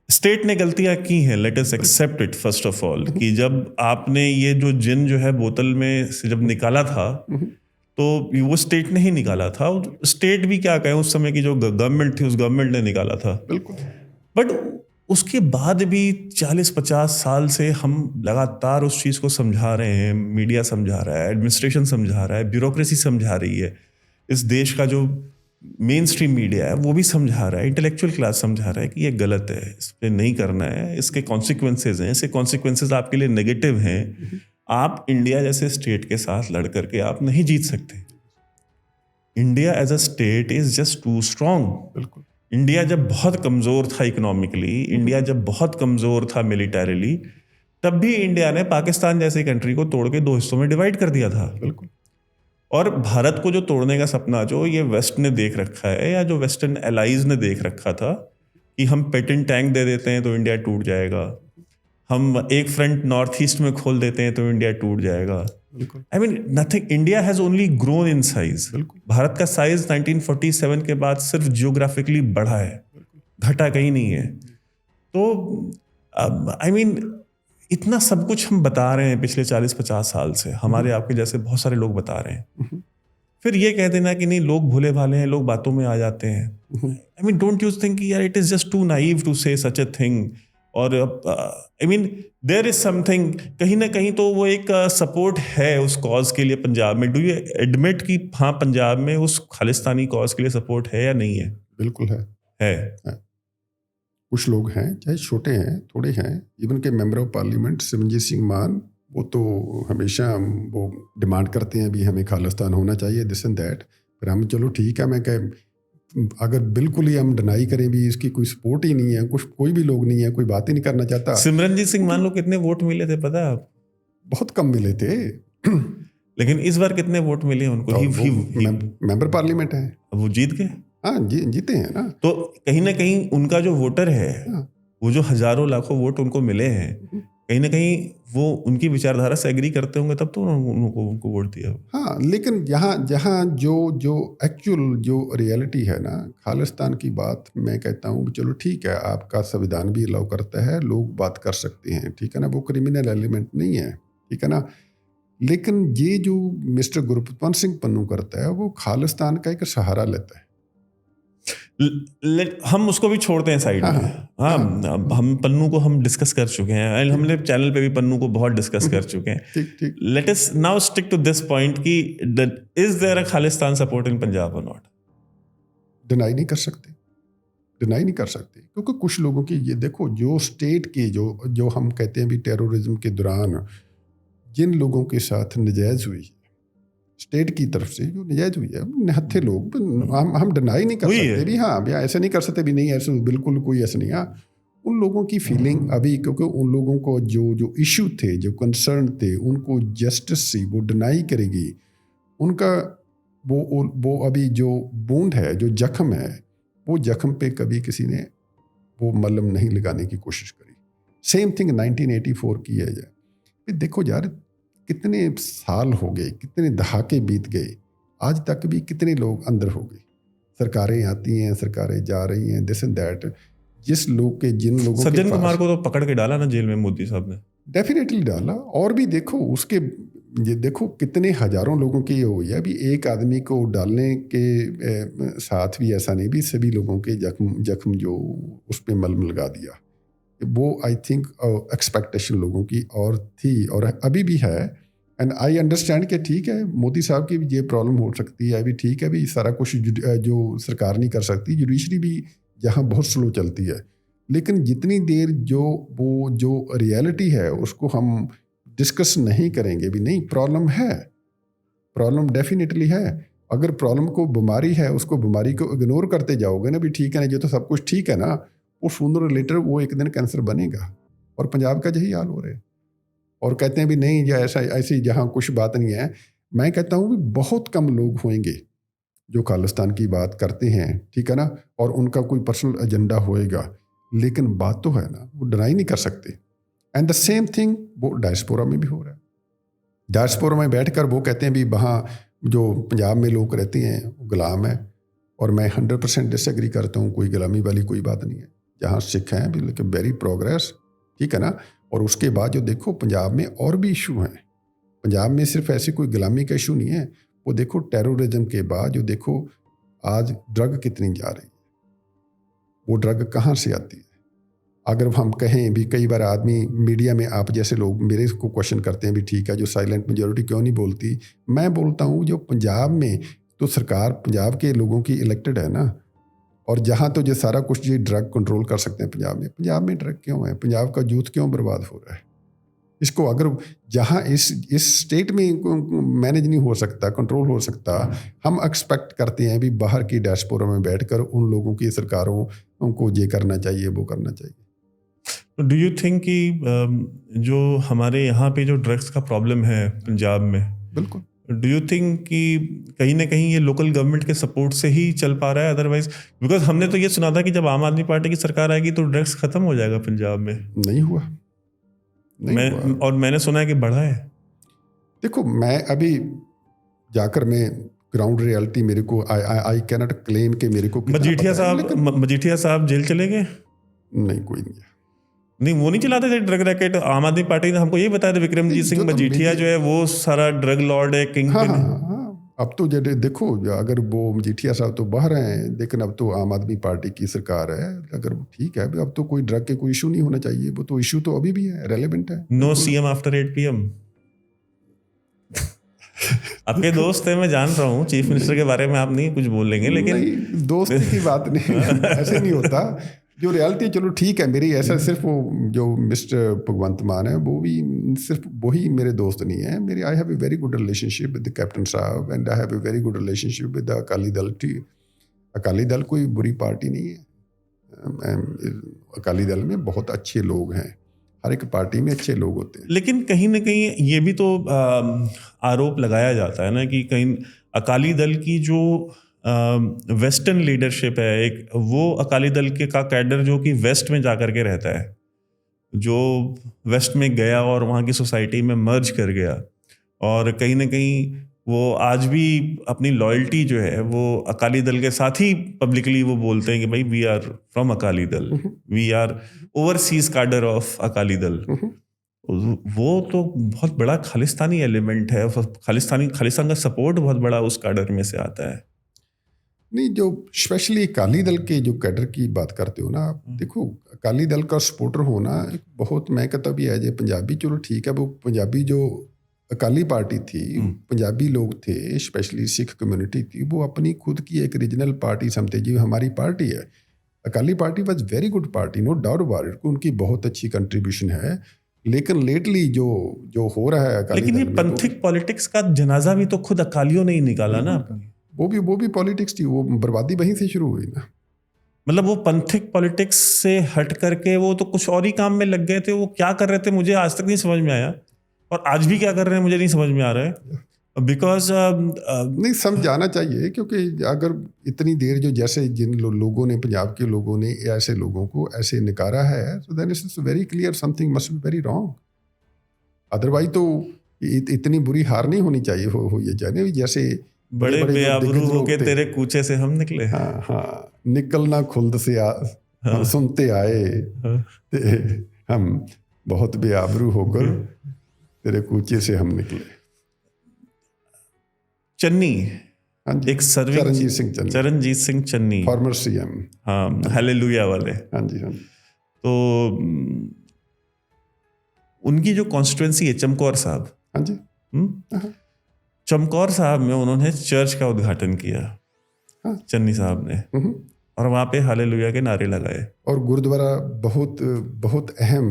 स्टेट ने गलतियां की हैं, let us accept it first of all, कि जब आपने ये जो जिन जो है बोतल में से जब निकाला था, तो वो स्टेट ने ही निकाला था। स्टेट भी क्या कहें, उस समय की जो गवर्नमेंट थी, उस गवर्नमेंट ने निकाला था। बिल्कुल। बट उसके बाद भी 40-50 साल से हम लगातार उस चीज़ को समझा रहे हैं, मीडिया समझा रहा है, एडमिनिस्ट्रेशन समझा रहा है, ब्यूरोक्रेसी समझा रही है, इस देश का जो मेन स्ट्रीम मीडिया है वो भी समझा रहा है, इंटेलेक्चुअल क्लास समझा रहा है कि ये गलत है, इस पर नहीं करना है, इसके कॉन्सिक्वेंसेज हैं, इसके कॉन्सिक्वेंसेज आपके लिए नेगेटिव हैं। आप इंडिया जैसे स्टेट के साथ लड़ करके आप नहीं जीत सकते। India as a state is just too strong. बिल्कुल। इंडिया जब बहुत कमजोर था इकोनॉमिकली, इंडिया जब बहुत कमजोर था मिलिटरीली, तब भी इंडिया ने पाकिस्तान जैसी कंट्री को तोड़ के 2 हिस्सों में डिवाइड कर दिया था। बिल्कुल। और भारत को जो तोड़ने का सपना जो ये वेस्ट ने देख रखा है, या जो वेस्टर्न एलाइज ने देख रखा था कि हम पेटेंट टैंक दे देते हैं तो इंडिया टूट जाएगा, हम एक फ्रंट नॉर्थ ईस्ट में खोल देते हैं तो इंडिया टूट जाएगा। I mean nothing, India has only grown in size. Bharat का साइज 1947 के बाद सिर्फ जियोग्राफिकली बढ़ा है, घटा कहीं नहीं है। तो आई मीन इतना सब कुछ हम बता रहे हैं पिछले 40-50 साल से, हमारे आपके जैसे बहुत सारे लोग बता रहे हैं, फिर ये कह देना कि नहीं लोग भोले भाले हैं, लोग बातों में आ जाते हैं। I mean don't you think यार it is just too naive to say such a thing. और I mean there is something, कहीं ना कहीं तो वो एक सपोर्ट है उस कॉज के लिए पंजाब में। डू यू एडमिट कि हाँ पंजाब में उस खालिस्तानी कॉज के लिए सपोर्ट है या नहीं है? बिल्कुल है। है। कुछ लोग हैं, चाहे छोटे हैं थोड़े हैं, इवन के member of parliament Simranjeet Singh मान, वो तो हमेशा वो डिमांड करते हैं भी हमें खालिस्तान होना चाहिए, दिस एंड दैट। फिर हम चलो ठीक है, मैं कह अगर बिल्कुल ही हम डिनाई करें भी इसकी कोई सपोर्ट ही नहीं है, कुछ कोई भी लोग नहीं है, कोई बात ही नहीं करना चाहता। सिमरनजीत सिंह मान लो कितने वोट मिले थे पता है आप? बहुत कम मिले थे। लेकिन इस बार कितने वोट मिले उनको? मेंबर पार्लियामेंट है, वो जीत गए। हाँ जीते हैं ना। तो कहीं ना कहीं उनका जो वोटर है, वो जो हजारों लाखों वोट उनको मिले हैं, कहीं ना कहीं वो उनकी विचारधारा से एग्री करते होंगे, तब तो उनको वोट दिया। हाँ, लेकिन जहाँ जो एक्चुअल जो रियलिटी है ना, खालिस्तान की बात मैं कहता हूँ चलो ठीक है, आपका संविधान भी अलाउ करता है, लोग बात कर सकते हैं, ठीक है ना, वो क्रिमिनल एलिमेंट नहीं है, ठीक है ना। लेकिन ये जो मिस्टर गुरपतवंत सिंह पन्नू करता है, वो खालिस्तान का एक सहारा लेता है। हम उसको भी छोड़ते हैं साइड में। हाँ, हम पन्नू को हम डिस्कस कर चुके हैं, हमने चैनल पे भी पन्नू को बहुत डिस्कस कर चुके हैं। Let us now stick to this point कि is there a Khalistan support in Punjab और नॉट? डिनाई नहीं कर सकते, डिनाई नहीं कर सकते, क्योंकि कुछ लोगों की ये देखो, जो स्टेट के जो हम कहते हैं भी टेररिज्म के दौरान जिन लोगों के साथ नजायज हुई स्टेट की तरफ से, जो नजायज हुई है, निहत्थे लोग, हम डिनाई नहीं कर सकते भी, हाँ भैया ऐसे नहीं कर सकते भी, नहीं ऐसे बिल्कुल कोई ऐसा नहीं। हाँ, उन लोगों की फीलिंग अभी, क्योंकि उन लोगों को जो इशू थे, जो कंसर्न थे, उनको जस्टिस से वो डिनाई करेगी, उनका वो अभी जो बूंद है, जो जख्म है, वो जख्म पे कभी किसी ने वो मलहम नहीं लगाने की कोशिश करी। सेम थिंग 1984 की है। देखो यार, कितने साल हो गए, कितने दहाके बीत गए, आज तक भी कितने लोग अंदर हो गए। सरकारें आती हैं, सरकारें जा रही हैं, दिस एंड दैट। जिन लोगों सज्जन कुमार को तो पकड़ के डाला ना जेल में मोदी साहब ने, डेफिनेटली डाला। और भी देखो उसके, ये देखो कितने हजारों लोगों की ये हुई है। अभी एक आदमी को डालने के साथ भी ऐसा नहीं भी सभी लोगों के जख्म जो उस पर मलम लगा दिया। वो आई थिंक एक्सपेक्टेशन लोगों की और थी, और अभी भी है। एंड आई अंडरस्टैंड कि ठीक है, मोदी साहब की भी ये प्रॉब्लम हो सकती है, अभी ठीक है भी सारा कुछ जो सरकार नहीं कर सकती, जुडिशरी भी जहाँ बहुत स्लो चलती है। लेकिन जितनी देर जो रियलिटी है उसको हम डिस्कस नहीं करेंगे भी, नहीं प्रॉब्लम है, प्रॉब्लम डेफिनेटली है। अगर प्रॉब्लम को बीमारी है, उसको बीमारी को इग्नोर करते जाओगे ना भी, ठीक है ना, जो तो सब कुछ ठीक है ना, वो सूनर लेटर वो एक दिन कैंसर बनेगा। और पंजाब का यही हाल हो रहा है। और कहते हैं भी नहीं, या ऐसी जहाँ कुछ बात नहीं है। मैं कहता हूँ भी बहुत कम लोग होंगे जो खालिस्तान की बात करते हैं, ठीक है ना, और उनका कोई पर्सनल एजेंडा होएगा, लेकिन बात तो है ना, वो डिनाई नहीं कर सकते। एंड द सेम थिंग वो डायस्पोरा में भी हो रहा है। डायस्पोरा में बैठकर वो कहते हैं भी वहाँ जो पंजाब में लोग रहते हैं वो गुलाम है, और मैं 100% डिसएग्री करता हूँ, कोई गुलामी वाली कोई बात नहीं है। जहाँ सिख हैं भी लेकिन वेरी प्रोग्रेस, ठीक है ना। और उसके बाद जो देखो पंजाब में और भी इशू हैं। पंजाब में सिर्फ ऐसी कोई गुलामी का इशू नहीं है, वो देखो टेररिज्म के बाद जो देखो आज ड्रग कितनी जा रही है, वो ड्रग कहाँ से आती है। अगर हम कहें भी, कई बार आदमी मीडिया में आप जैसे लोग मेरे को क्वेश्चन करते हैं भी ठीक है, जो साइलेंट मेजॉरिटी क्यों नहीं बोलती। मैं बोलता हूँ जो पंजाब में तो सरकार पंजाब के लोगों की इलेक्टेड है ना, और जहाँ तो जो सारा कुछ ये ड्रग कंट्रोल कर सकते हैं पंजाब में ड्रग क्यों है, पंजाब का यूथ क्यों बर्बाद हो रहा है। इसको अगर जहाँ इस स्टेट में मैनेज नहीं हो सकता, कंट्रोल हो सकता, हम एक्सपेक्ट करते हैं भी बाहर की डायस्पोरा में बैठकर उन लोगों की सरकारों को ये करना चाहिए, वो करना चाहिए। डू यू थिंक कि जो हमारे यहाँ पे जो ड्रग्स का प्रॉब्लम है पंजाब में, बिल्कुल, डू यू थिंक कि कहीं ना कहीं ये लोकल गवर्नमेंट के सपोर्ट से ही चल पा रहा है? अदरवाइज बिकॉज हमने तो ये सुना था कि जब आम आदमी पार्टी की सरकार आएगी तो ड्रग्स खत्म हो जाएगा पंजाब में। नहीं हुआ। और मैंने सुना है कि बढ़ा है। देखो, मैं अभी जाकर मैं ग्राउंड रियलिटी मेरे को आई कैनॉट क्लेम कि मेरे को मजीठिया साहब जेल चले गए? नहीं, कोई नहीं, वो नहीं चलाते थे ड्रग रैकेट। आम आदमी पार्टी ने हमको ये बताया था, विक्रमजीत सिंह मजीठिया जो है वो सारा ड्रग लॉर्ड है, किंग पिन है। अब तो देखो, अगर वो मजीठिया साहब तो बाहर हैं, लेकिन अब तो आम आदमी पार्टी की सरकार है। अगर ठीक है, अब तो कोई ड्रग के कोई इशू नहीं होना चाहिए। वो तो इशू तो अभी भी है, रेलेवेंट है। No CM after 8 PM। आपके दोस्त है, मैं जान रहा हूँ, चीफ मिनिस्टर के बारे में आप नहीं कुछ बोलेंगे, लेकिन नहीं, दोस्ती की बात नहीं, ऐसे नहीं होता। जो रियलिटी, चलो ठीक है मेरी, ऐसा सिर्फ वो जो मिस्टर भगवंत मान है वो भी सिर्फ वही मेरे दोस्त नहीं है। मेरी I have a very good relationship with the captain साहब and I have a very good relationship with the Akali Dal. Akali दल कोई बुरी पार्टी नहीं है। अकाली दल में बहुत अच्छे लोग हैं, हर एक पार्टी में अच्छे लोग होते हैं। लेकिन कहीं ना कहीं ये भी तो आरोप लगाया जाता है ना कि कहीं अकाली दल की जो वेस्टर्न लीडरशिप है, एक वो अकाली दल के का कैडर जो कि वेस्ट में जा कर के रहता है, जो वेस्ट में गया और वहाँ की सोसाइटी में मर्ज कर गया, और कहीं ना कहीं वो आज भी अपनी लॉयल्टी जो है वो अकाली दल के साथ ही पब्लिकली वो बोलते हैं कि भाई we are from Akali Dal, we are overseas cadre of Akali Dal. वो तो बहुत बड़ा खालिस्तानी एलिमेंट है, खालिस्तान का सपोर्ट बहुत बड़ा उस कैडर में से आता है। नहीं, जो स्पेशली अकाली दल के जो कैडर की बात करते हो ना, देखो अकाली दल का सपोर्टर होना एक बहुत, मैं कहता भी है जो पंजाबी, चलो ठीक है, वो पंजाबी जो अकाली पार्टी थी, पंजाबी लोग थे, स्पेशली सिख कम्युनिटी थी, वो अपनी खुद की एक रीजनल पार्टी समझते जी हमारी पार्टी है। Akali party was very good party, no doubt about it, उनकी बहुत अच्छी कंट्रीब्यूशन है। लेकिन लेटली जो हो रहा है अकाली, लेकिन ये पंथिक पॉलिटिक्स का जनाजा भी तो खुद अकालियों ने ही निकाला ना। वो भी पॉलिटिक्स थी, वो बर्बादी वहीं से शुरू हुई ना। मतलब वो पंथिक पॉलिटिक्स से हट करके वो तो कुछ और ही काम में लग गए थे। वो क्या कर रहे थे मुझे आज तक नहीं समझ में आया, और आज भी क्या कर रहे हैं मुझे नहीं समझ में आ रहा है। बिकॉज नहीं समझाना चाहिए, क्योंकि अगर इतनी देर जो जैसे जिन लोगों ने, पंजाब के लोगों ने ऐसे लोगों को ऐसे नकारा है, so then it's very clear something must be very wrong. Otherwise तो इतनी बुरी हार नहीं होनी चाहिए हो ये जाने जैसे बड़े बेआबरू होके तेरे कूचे से हम निकले। हाँ, निकलना खुल्द से हम सुनते आए, हम बहुत बेआबरू होकर तेरे कूचे से हम निकले। चन्नी, एक चरणजीत सिंह चन्नी, फॉर्मर CM, हाँ, हालेलुया वाले। हाँ जी, हाँ जी। तो उनकी जो कॉन्स्टिट्यूएंसी है चमकौर साहब, हाँ जी, चमकौर साहब में उन्होंने चर्च का उद्घाटन किया, हाँ, चन्नी साहब ने, और वहाँ पे हालेलुया के नारे लगाए। और गुरुद्वारा बहुत अहम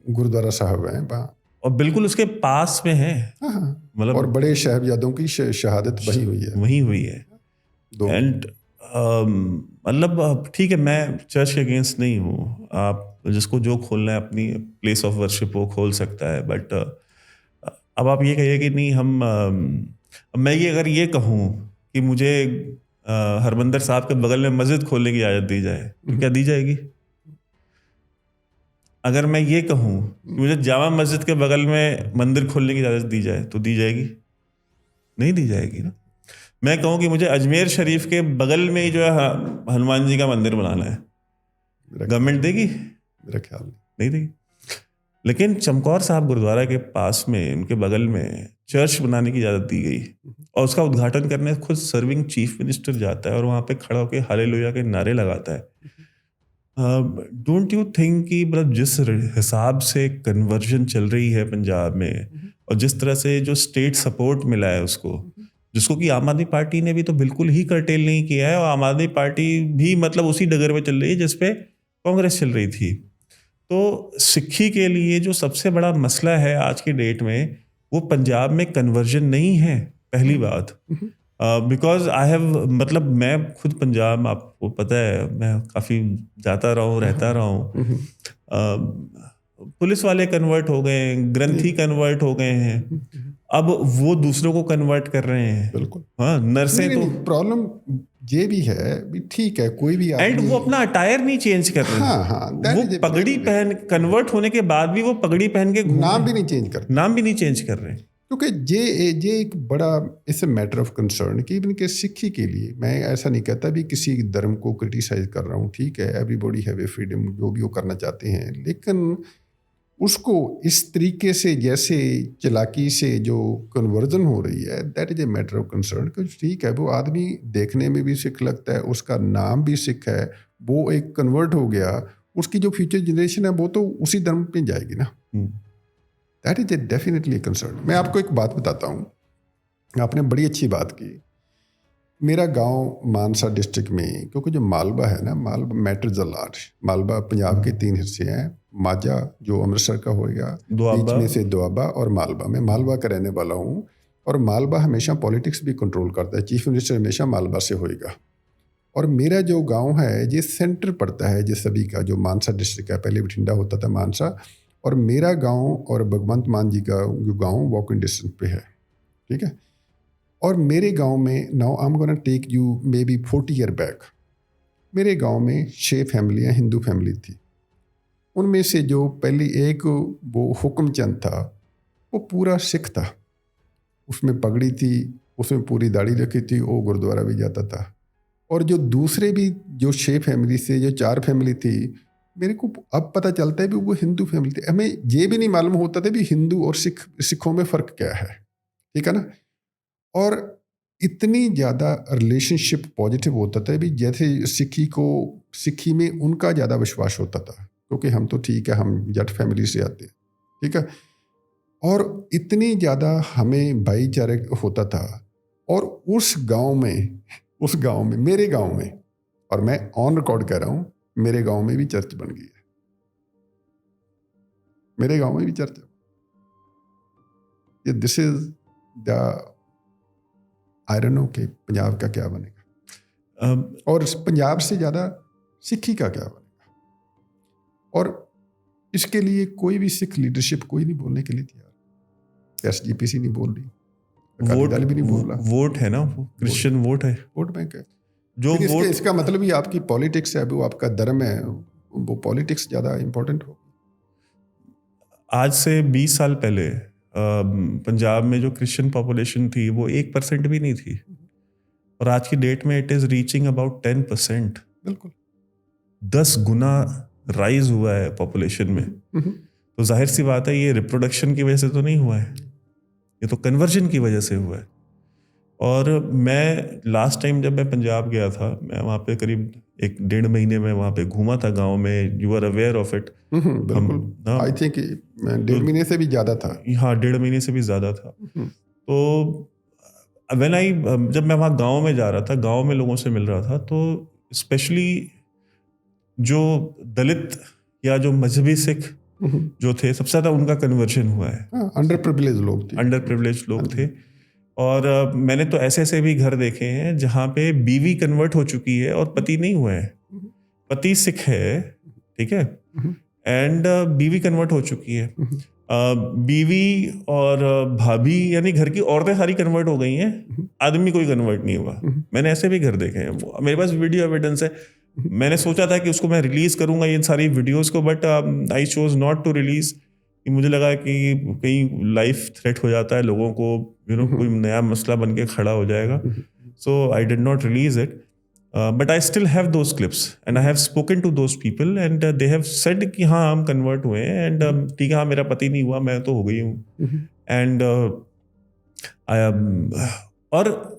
गुरुद्वारा साहब है वहाँ, और बिल्कुल उसके पास में है, मतलब, और बड़े साहिबजादों की शहादत वही हुई है। एंड मतलब ठीक है, मैं चर्च के अगेंस्ट नहीं हूँ, आप जिसको जो खोलना है अपनी प्लेस ऑफ वर्शिप वो खोल सकता है, बट अब आप ये कहिए कि नहीं मैं ये अगर ये कहूँ कि मुझे हरमंदर साहब के बगल में मस्जिद खोलने की इजाज़त दी जाए तो क्या दी जाएगी? अगर मैं ये कहूँ कि मुझे जामा मस्जिद के बगल में मंदिर खोलने की इजाज़त दी जाए तो दी जाएगी? नहीं दी जाएगी ना। मैं कहूँ कि मुझे अजमेर शरीफ के बगल में ही जो है हनुमान जी का मंदिर बनाना है, गवर्नमेंट देगी? मेरा ख्याल नहीं देगी। लेकिन चमकौर साहब गुरुद्वारा के पास में, उनके बगल में चर्च बनाने की इजाज़त दी गई, और उसका उद्घाटन करने खुद सर्विंग चीफ मिनिस्टर जाता है और वहाँ पे खड़ा होकर हालेलुया के नारे लगाता है। डोंट यू थिंक कि मतलब जिस हिसाब से कन्वर्जन चल रही है पंजाब में, और जिस तरह से जो स्टेट सपोर्ट मिला है उसको, जिसको कि आम आदमी पार्टी ने भी तो बिल्कुल ही कर्टेल नहीं किया है, और आम आदमी पार्टी भी मतलब उसी डगर में चल रही है जिस पे कांग्रेस चल रही थी, तो सिक्खी के लिए जो सबसे बड़ा मसला है आज की डेट में, वो पंजाब में कन्वर्जन नहीं है, पहली बात। बिकॉज आई हैव, मतलब मैं खुद पंजाब, आपको पता है, मैं काफ़ी जाता रहा हूँ, रहता रहा हूँ। पुलिस वाले कन्वर्ट हो गए हैं, ग्रंथी कन्वर्ट हो गए हैं, अब वो दूसरों को कन्वर्ट कर रहे हैं। बिल्कुल। हाँ, नर्सें तो प्रॉब्लम ये भी है, भी ठीक है, कोई भी एंड वो अपना अटायर नहीं चेंज कर रहे हैं। हाँ, वो पगड़ी पहन, कन्वर्ट होने के बाद भी वो पगड़ी पहन के नाम भी नहीं चेंज करते, नाम भी नहीं चेंज कर रहे हैं। क्योंकि ये एक बड़ा it's a matter of concern कि इवन के सिक्खी के लिए, मैं ऐसा नहीं कहता भी किसी धर्म को क्रिटिसाइज कर रहा हूँ, ठीक है, एवरीबॉडी हैव ए फ्रीडम, जो भी वो करना चाहते हैं, लेकिन उसको इस तरीके से, जैसे चालाकी से जो कन्वर्जन हो रही है, that is a matter of concern. क्योंकि ठीक है, वो आदमी देखने में भी सिख लगता है, उसका नाम भी सिख है, वो एक कन्वर्ट हो गया, उसकी जो फ्यूचर जनरेशन है वो तो उसी धर्म पे जाएगी ना। That is A definitely concern. मैं आपको एक बात बताता हूँ, आपने बड़ी अच्छी बात की। मेरा गांव मानसा डिस्ट्रिक्ट में, क्योंकि जो मालवा है ना, Malwa matters a lot. Malwa Punjab के 3 हिस्से हैं, माझा जो अमृतसर का होएगा, बीच में से दोआबा और मालवा। मैं मालवा का रहने वाला हूँ, और मालवा हमेशा पॉलिटिक्स भी कंट्रोल करता है, चीफ मिनिस्टर हमेशा मालवा से होएगा। और मेरा जो गांव है ये सेंटर पड़ता है जिस सभी का, जो मानसा डिस्ट्रिक्ट है, पहले बठिंडा होता था मानसा, और मेरा गांव और भगवंत मान जी का जो गांव वॉकिंग डिस्टेंस पे है, ठीक है। और मेरे गांव में, now I am gonna take you maybe 40 year back, मेरे गांव में 6 फैमिलियां हिंदू फैमिली थी। उनमें से जो पहली एक वो हुक्मचंद था, वो पूरा सिख था, उसमें पगड़ी थी, उसमें पूरी दाढ़ी रखी थी, वो गुरुद्वारा भी जाता था। और जो दूसरे भी जो 6 फैमिली से जो 4 फैमिली थी, मेरे को अब पता चलता है भी वो हिंदू फैमिली थी। हमें ये भी नहीं मालूम होता था भी हिंदू और सिखों में फ़र्क क्या है, ठीक है ना। और इतनी ज़्यादा रिलेशनशिप पॉजिटिव होता था भी, जैसे सिक्खी में उनका ज़्यादा विश्वास होता था, क्योंकि हम तो ठीक है, हम जट फैमिली से आते हैं, ठीक है। और इतनी ज़्यादा हमें भाईचारे होता था। और उस गांव में मेरे गांव में, और मैं ऑन रिकॉर्ड कह रहा हूँ, मेरे गांव में भी चर्च बन गई है, मेरे गांव में भी चर्च है। This is the I don't no कि पंजाब का क्या बनेगा, और पंजाब से ज़्यादा सिक्खी का क्या बनेगा। और इसके लिए कोई भी सिख लीडरशिप कोई नहीं बोलने के लिए तैयार। SGPC नहीं बोल रही, अकाली दल भी नहीं बोल रहा। वोट है ना, वो क्रिश्चियन वोट है, वोट बैंक है जो वोट, इसका मतलब ही आपकी पॉलिटिक्स है, वो आपका धर्म है, वो पॉलिटिक्स ज़्यादा इंपॉर्टेंट हो। आज से 20 साल पहले पंजाब में जो क्रिश्चियन पॉपुलेशन थी वो 1% भी नहीं थी, और आज की डेट में इट इज रीचिंग अबाउट 10%। बिल्कुल 10 गुना राइज हुआ है पॉपुलेशन में। तो जाहिर सी बात है, ये रिप्रोडक्शन की वजह से तो नहीं हुआ है, ये तो कन्वर्जन की वजह से हुआ है। और मैं लास्ट टाइम जब मैं पंजाब गया था, मैं वहाँ पे करीब 1-1.5 महीने में वहाँ पे घूमा था गांव में। You are aware of it. बिल्कुल, आई थिंक 1.5 महीने से भी ज़्यादा था। हाँ, 1.5 महीने से भी ज़्यादा था। तो जब मैं वहाँ गांव में जा रहा था, गांव में लोगों से मिल रहा था, तो स्पेशली जो दलित या जो मजहबी सिख जो थे, सबसे ज़्यादा उनका कन्वर्जन हुआ है। अंडर प्रिविलेज लोग थे। और मैंने तो ऐसे भी घर देखे हैं जहाँ पे बीवी कन्वर्ट हो चुकी है और पति नहीं हुआ है। पति सिख है, ठीक है, एंड बीवी कन्वर्ट हो चुकी है। बीवी और भाभी यानी घर की औरतें सारी कन्वर्ट हो गई हैं, आदमी कोई कन्वर्ट नहीं हुआ। मैंने ऐसे भी घर देखे हैं, मेरे पास वीडियो एविडेंस है। मैंने सोचा था कि उसको मैं रिलीज करूंगा इन सारी वीडियोस को, but I chose not to release. मुझे लगा कि कहीं लाइफ थ्रेट हो जाता है लोगों को, कोई नया मसला बन के खड़ा हो जाएगा। So I did not release it, but I still have those clips and I have spoken to those people and they have said कि हाँ हम कन्वर्ट हुए हैं, एंड ठीक है, हाँ मेरा पति नहीं हुआ, मैं तो हो गई हूँ। एंड और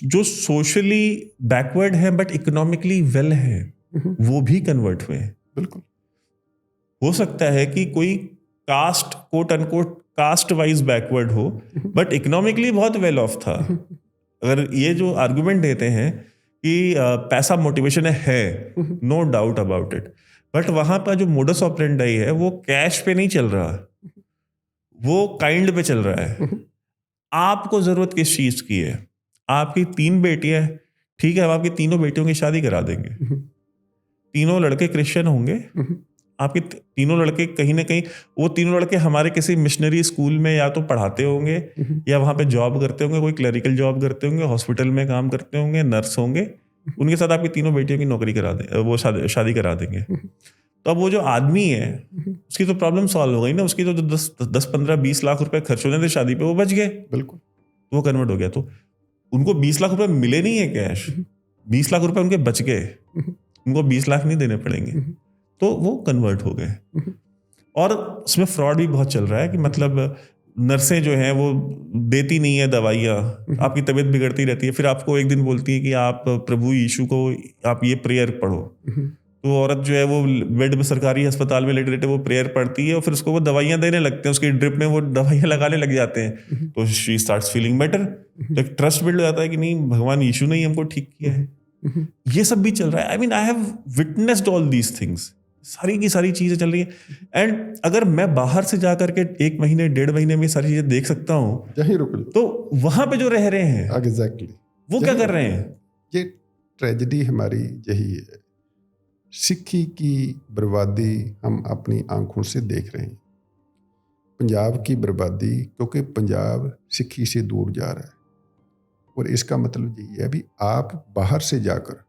जो सोशली बैकवर्ड है बट इकोनॉमिकली वेल है, वो भी कन्वर्ट हुए हैं। बिल्कुल हो सकता है कि कोई caste, quote unquote caste wise backward हो, बट इकोनॉमिकली बहुत वेल ऑफ था। अगर ये जो आर्गुमेंट देते हैं कि पैसा मोटिवेशन है, no doubt about it, but वहां पर जो मोडस ऑपरेंडाई है वो कैश पे नहीं चल रहा, वो काइंड पे चल रहा है। आपको जरूरत किस चीज की है? आपकी 3 बेटियां, ठीक है, हम आपकी तीनों बेटियों की शादी करा देंगे। तीनों लड़के क्रिश्चियन होंगे, आपके तीनों लड़के कहीं ना कहीं, वो तीनों लड़के हमारे किसी मिशनरी स्कूल में या तो पढ़ाते होंगे या वहां पे जॉब करते होंगे, कोई क्लरिकल जॉब करते होंगे, हॉस्पिटल में काम करते होंगे, नर्स होंगे। उनके साथ आपकी तीनों बेटियों की नौकरी करा दें, वो शादी करा देंगे। तो अब वो जो आदमी है उसकी तो प्रॉब्लम सॉल्व हो गई ना, उसकी तो 10-15-20 लाख रुपए खर्च होने थे शादी पे, वो बच गए, बिल्कुल, वो कन्वर्ट हो गया। तो उनको 20 लाख रुपए मिले नहीं है कैश, 20 लाख रुपए उनके बच गए, उनको 20 लाख नहीं देने पड़ेंगे, तो वो कन्वर्ट हो गए। और उसमें फ्रॉड भी बहुत चल रहा है कि मतलब नर्सें जो हैं वो देती नहीं है दवाइयाँ, आपकी तबीयत बिगड़ती रहती है, फिर आपको एक दिन बोलती है कि आप प्रभु यीशु को आप ये प्रेयर पढ़ो, तो औरत जो है वो बेड में सरकारी अस्पताल में लेटे लेटे वो प्रेयर पढ़ती है और फिर उसको वो दवाइयाँ देने लगते हैं, उसकी ड्रिप में वो दवाइयाँ लगाने लग जाते हैं, तो शी स्टार्ट्स फीलिंग बेटर। तो एक ट्रस्ट बिल्ड हो जाता है कि नहीं, भगवान यीशु ने ही हमको ठीक किया है। ये सब भी चल रहा है। I mean I have witnessed all these things, सारी की सारी चीजें चल रही है। एंड अगर मैं बाहर से जाकर के 1 महीने 1.5 महीने में सारी चीजें देख सकता हूँ, तो वहां पे जो रह रहे हैं एग्जैक्टली वो क्या कर रहे हैं? ये ट्रेजेडी हमारी यही है, सिक्खी की बर्बादी हम अपनी आंखों से देख रहे हैं, पंजाब की बर्बादी, क्योंकि पंजाब सिक्खी से दूर जा रहा है। और इसका मतलब यही है, अभी आप बाहर से जाकर,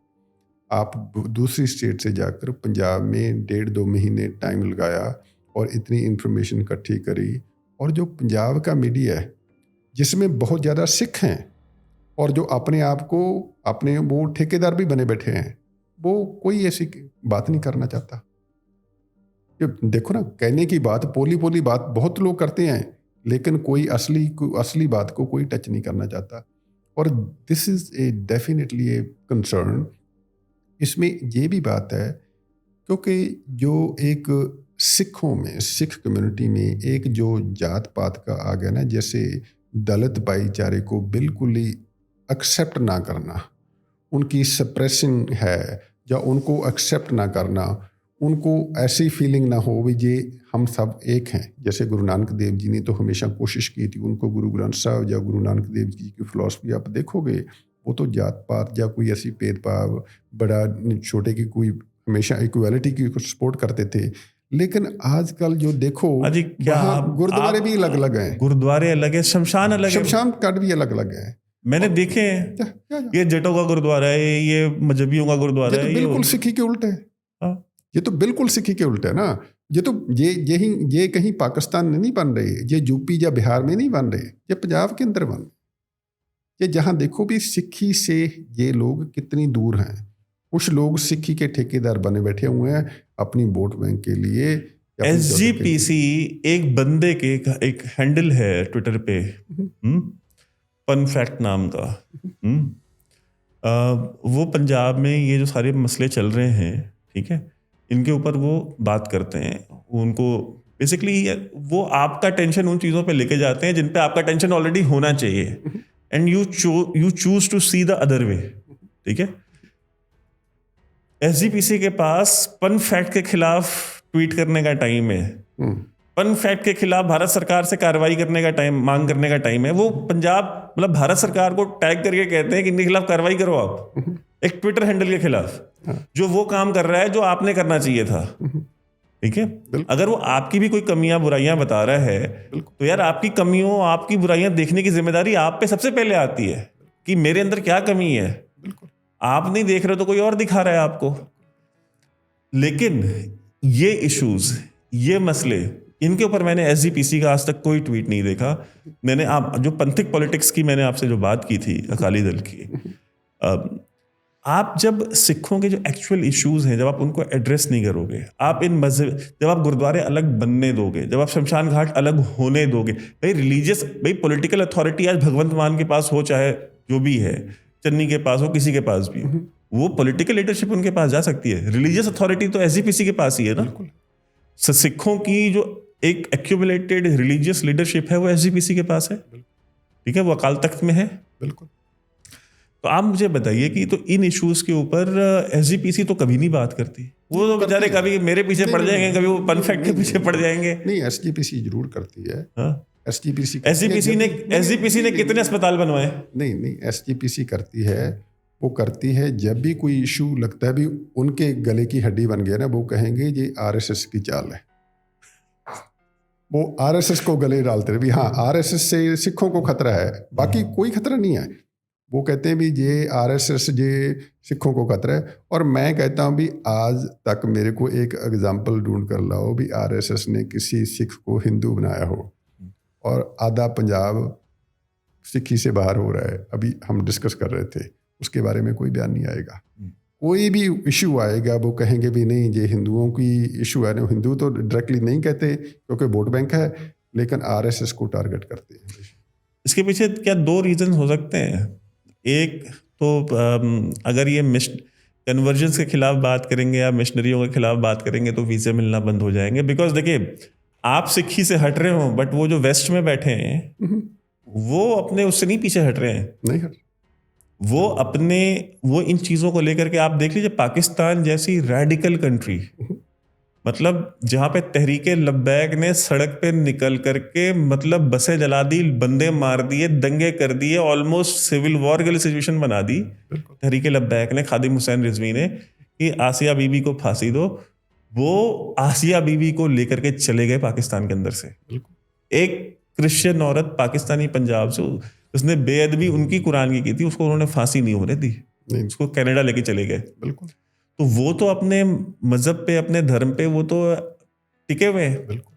आप दूसरी स्टेट से जाकर पंजाब में 1.5-2 महीने टाइम लगाया और इतनी इन्फॉर्मेशन इकट्ठी करी, और जो पंजाब का मीडिया है जिसमें बहुत ज़्यादा सिख हैं और जो अपने आप को अपने वो ठेकेदार भी बने बैठे हैं, वो कोई ऐसी बात नहीं करना चाहता। देखो ना, कहने की बात, पोली पोली बात बहुत लोग करते हैं, लेकिन कोई असली बात को कोई टच नहीं करना चाहता। और this is a definitely a concern. इसमें ये भी बात है, क्योंकि जो एक सिखों में, सिख कम्युनिटी में एक जो जात पात का आ गया ना, जैसे दलित भाईचारे को बिल्कुल ही एक्सेप्ट ना करना, उनकी सप्रेसिंग है, या उनको एक्सेप्ट ना करना, उनको ऐसी फीलिंग ना हो भी ये हम सब एक हैं। जैसे गुरु नानक देव जी ने तो हमेशा कोशिश की थी, उनको गुरु ग्रंथ साहब या गुरु नानक देव जी की फिलॉसफी आप देखोगे, वो तो जात पात या कोई ऐसी भेदभाव, बड़ा छोटे की कोई, हमेशा इक्वालिटी की सपोर्ट करते थे। लेकिन आजकल जो देखो, गुरुद्वारे भी अलग अलग हैं, गुरुद्वारे अलग है, शमशान अलग है, शमशान घाट भी अलग अलग है। मैंने देखे हैं, ये जटों का गुरुद्वारा है, ये मजहबियों का गुरुद्वारा है, बिल्कुल सिक्खी के उल्टे है। ये तो बिल्कुल सिक्खी के उल्टे है ना। ये तो ये कहीं पाकिस्तान में नहीं बन रहे, ये यूपी या बिहार में नहीं बन रहे, ये पंजाब के अंदर बन रहे। ये जहाँ देखो भी सिक्खी से ये लोग कितनी दूर हैं। कुछ लोग सिक्खी के ठेकेदार बने बैठे हुए हैं अपनी वोट बैंक के लिए। SGPC एक बंदे के एक हैंडल है ट्विटर पे, फन फैक्ट नाम का। वो पंजाब में ये जो सारे मसले चल रहे हैं, ठीक है, इनके ऊपर वो बात करते हैं। उनको बेसिकली वो आपका टेंशन उन चीज़ों पे लेके जाते हैं जिन पे आपका टेंशन ऑलरेडी होना चाहिए, and you choose to see the other way. ठीक है, SGPC के पास पन फैक्ट के खिलाफ ट्वीट करने का टाइम है, पन फैक्ट के खिलाफ भारत सरकार से कार्रवाई करने का टाइम, मांग करने का टाइम है। वो पंजाब मतलब भारत सरकार को टैग करके कहते हैं कि इनके खिलाफ कार्रवाई करो आप, एक ट्विटर हैंडल के खिलाफ जो वो काम कर रहा है जो आपने करना चाहिए था। ठीक है, अगर वो आपकी भी कोई कमियां बुराइयां बता रहा है, तो यार आपकी कमियों, आपकी बुराइयां देखने की जिम्मेदारी आप पे सबसे पहले आती है कि मेरे अंदर क्या कमी है। आप नहीं देख रहे तो कोई और दिखा रहा है आपको। लेकिन ये इश्यूज, ये मसले, इनके ऊपर मैंने SGPC का आज तक कोई ट्वीट नहीं देखा। मैंने आप जो पंथिक पॉलिटिक्स की मैंने आपसे जो बात की थी, अकाली दल की, आप जब सिखों के जो एक्चुअल इश्यूज हैं, जब आप उनको एड्रेस नहीं करोगे, आप इन मजहब, जब आप गुरुद्वारे अलग बनने दोगे, जब आप शमशान घाट अलग होने दोगे, भाई रिलीजियस, भाई पॉलिटिकल अथॉरिटी आज भगवंत मान के पास हो, चाहे जो भी है, चन्नी के पास हो, किसी के पास भी हो, वो पॉलिटिकल लीडरशिप उनके पास जा सकती है। रिलीजियस अथॉरिटी तो SGPC के पास ही है ना। सिखों की जो एक एक्यूमुलेटेड रिलीजियस लीडरशिप है वो SGPC के पास है। ठीक है, वो अकाल तख्त में है। बिल्कुल। तो आप मुझे बताइए कि तो इन इश्यूज के ऊपर एसजीपीसी तो कभी नहीं बात करती, वो तो बेचारे कभी मेरे पीछे पड़ जाएंगे, कभी वो पनफेक्ट के पीछे पड़ जाएंगे। नहीं, एसजीपीसी जरूर करती है। एसजीपीसी ने कितने अस्पताल बनवाए? नहीं, एसजीपीसी करती है, वो करती है जब भी कोई इशू लगता है भी उनके गले की हड्डी बन गया ना, वो कहेंगे ये आरएसएस की चाल है, वो आरएसएस को गले डालते रहे भी हाँ आरएसएस से सिखों को खतरा है, बाकी कोई खतरा नहीं है। वो कहते हैं भी ये आरएसएस ये सिखों को खतरा है। और मैं कहता हूँ भी आज तक मेरे को एक एग्जाम्पल ढूंढ कर लाओ भी आरएसएस ने किसी सिख को हिंदू बनाया हो, और आधा पंजाब सिखी से बाहर हो रहा है। अभी हम डिस्कस कर रहे थे, उसके बारे में कोई बयान नहीं आएगा। कोई भी इशू आएगा वो कहेंगे भी नहीं ये हिंदुओं की इशू है ना। हिंदू तो डायरेक्टली नहीं कहते क्योंकि वोट बैंक है, लेकिन आरएसएस को टारगेट करते हैं। इसके पीछे क्या दो रीजन हो सकते हैं। एक तो अगर ये कन्वर्जेंस के खिलाफ बात करेंगे या मिशनरियों के खिलाफ बात करेंगे तो वीज़े मिलना बंद हो जाएंगे। बिकॉज देखिए, आप सिक्खी से हट रहे हो, बट वो जो वेस्ट में बैठे हैं वो अपने उससे नहीं पीछे हट रहे हैं, नहीं हट, वो इन चीज़ों को लेकर के आप देख लीजिए, पाकिस्तान जैसी रेडिकल कंट्री, मतलब जहाँ पे तहरीके लब्बैक ने सड़क पे निकल करके मतलब बसें जला दी, बंदे मार दिए, दंगे कर दिए, ऑलमोस्ट सिविल वॉर के लिए सिचुएशन बना दी तहरीके लब्बैक ने, खादिम हुसैन रिजवी ने, कि आसिया बीबी को फांसी दो। वो आसिया बीबी को लेकर के चले गए पाकिस्तान के अंदर से। एक क्रिश्चियन औरत पाकिस्तानी पंजाब से, उसने बेअदबी उनकी कुरान की थी, उसको उन्होंने फांसी नहीं होने दी, उसको कनाडा लेके चले गए। बिल्कुल। तो वो तो अपने मजहब पे, अपने धर्म पे वो तो टिके हुए हैं। बिल्कुल।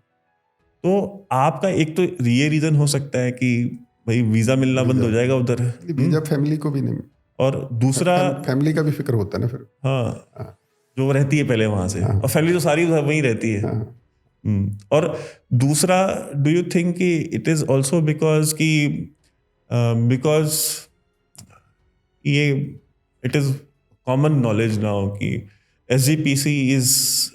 तो आपका एक तो ये रीजन हो सकता है कि भाई वीजा मिलना बंद हो जाएगा उधर, वीजा फैमिली को भी नहीं, और दूसरा फैमिली का भी फिक्र होता है ना फिर। हाँ, जो रहती है पहले वहां से, और फैमिली तो सारी वहीं रहती है। और दूसरा, डू यू थिंक कि इट इज ऑल्सो बिकॉज ये it is common knowledge now कि एसजीपीसी इज,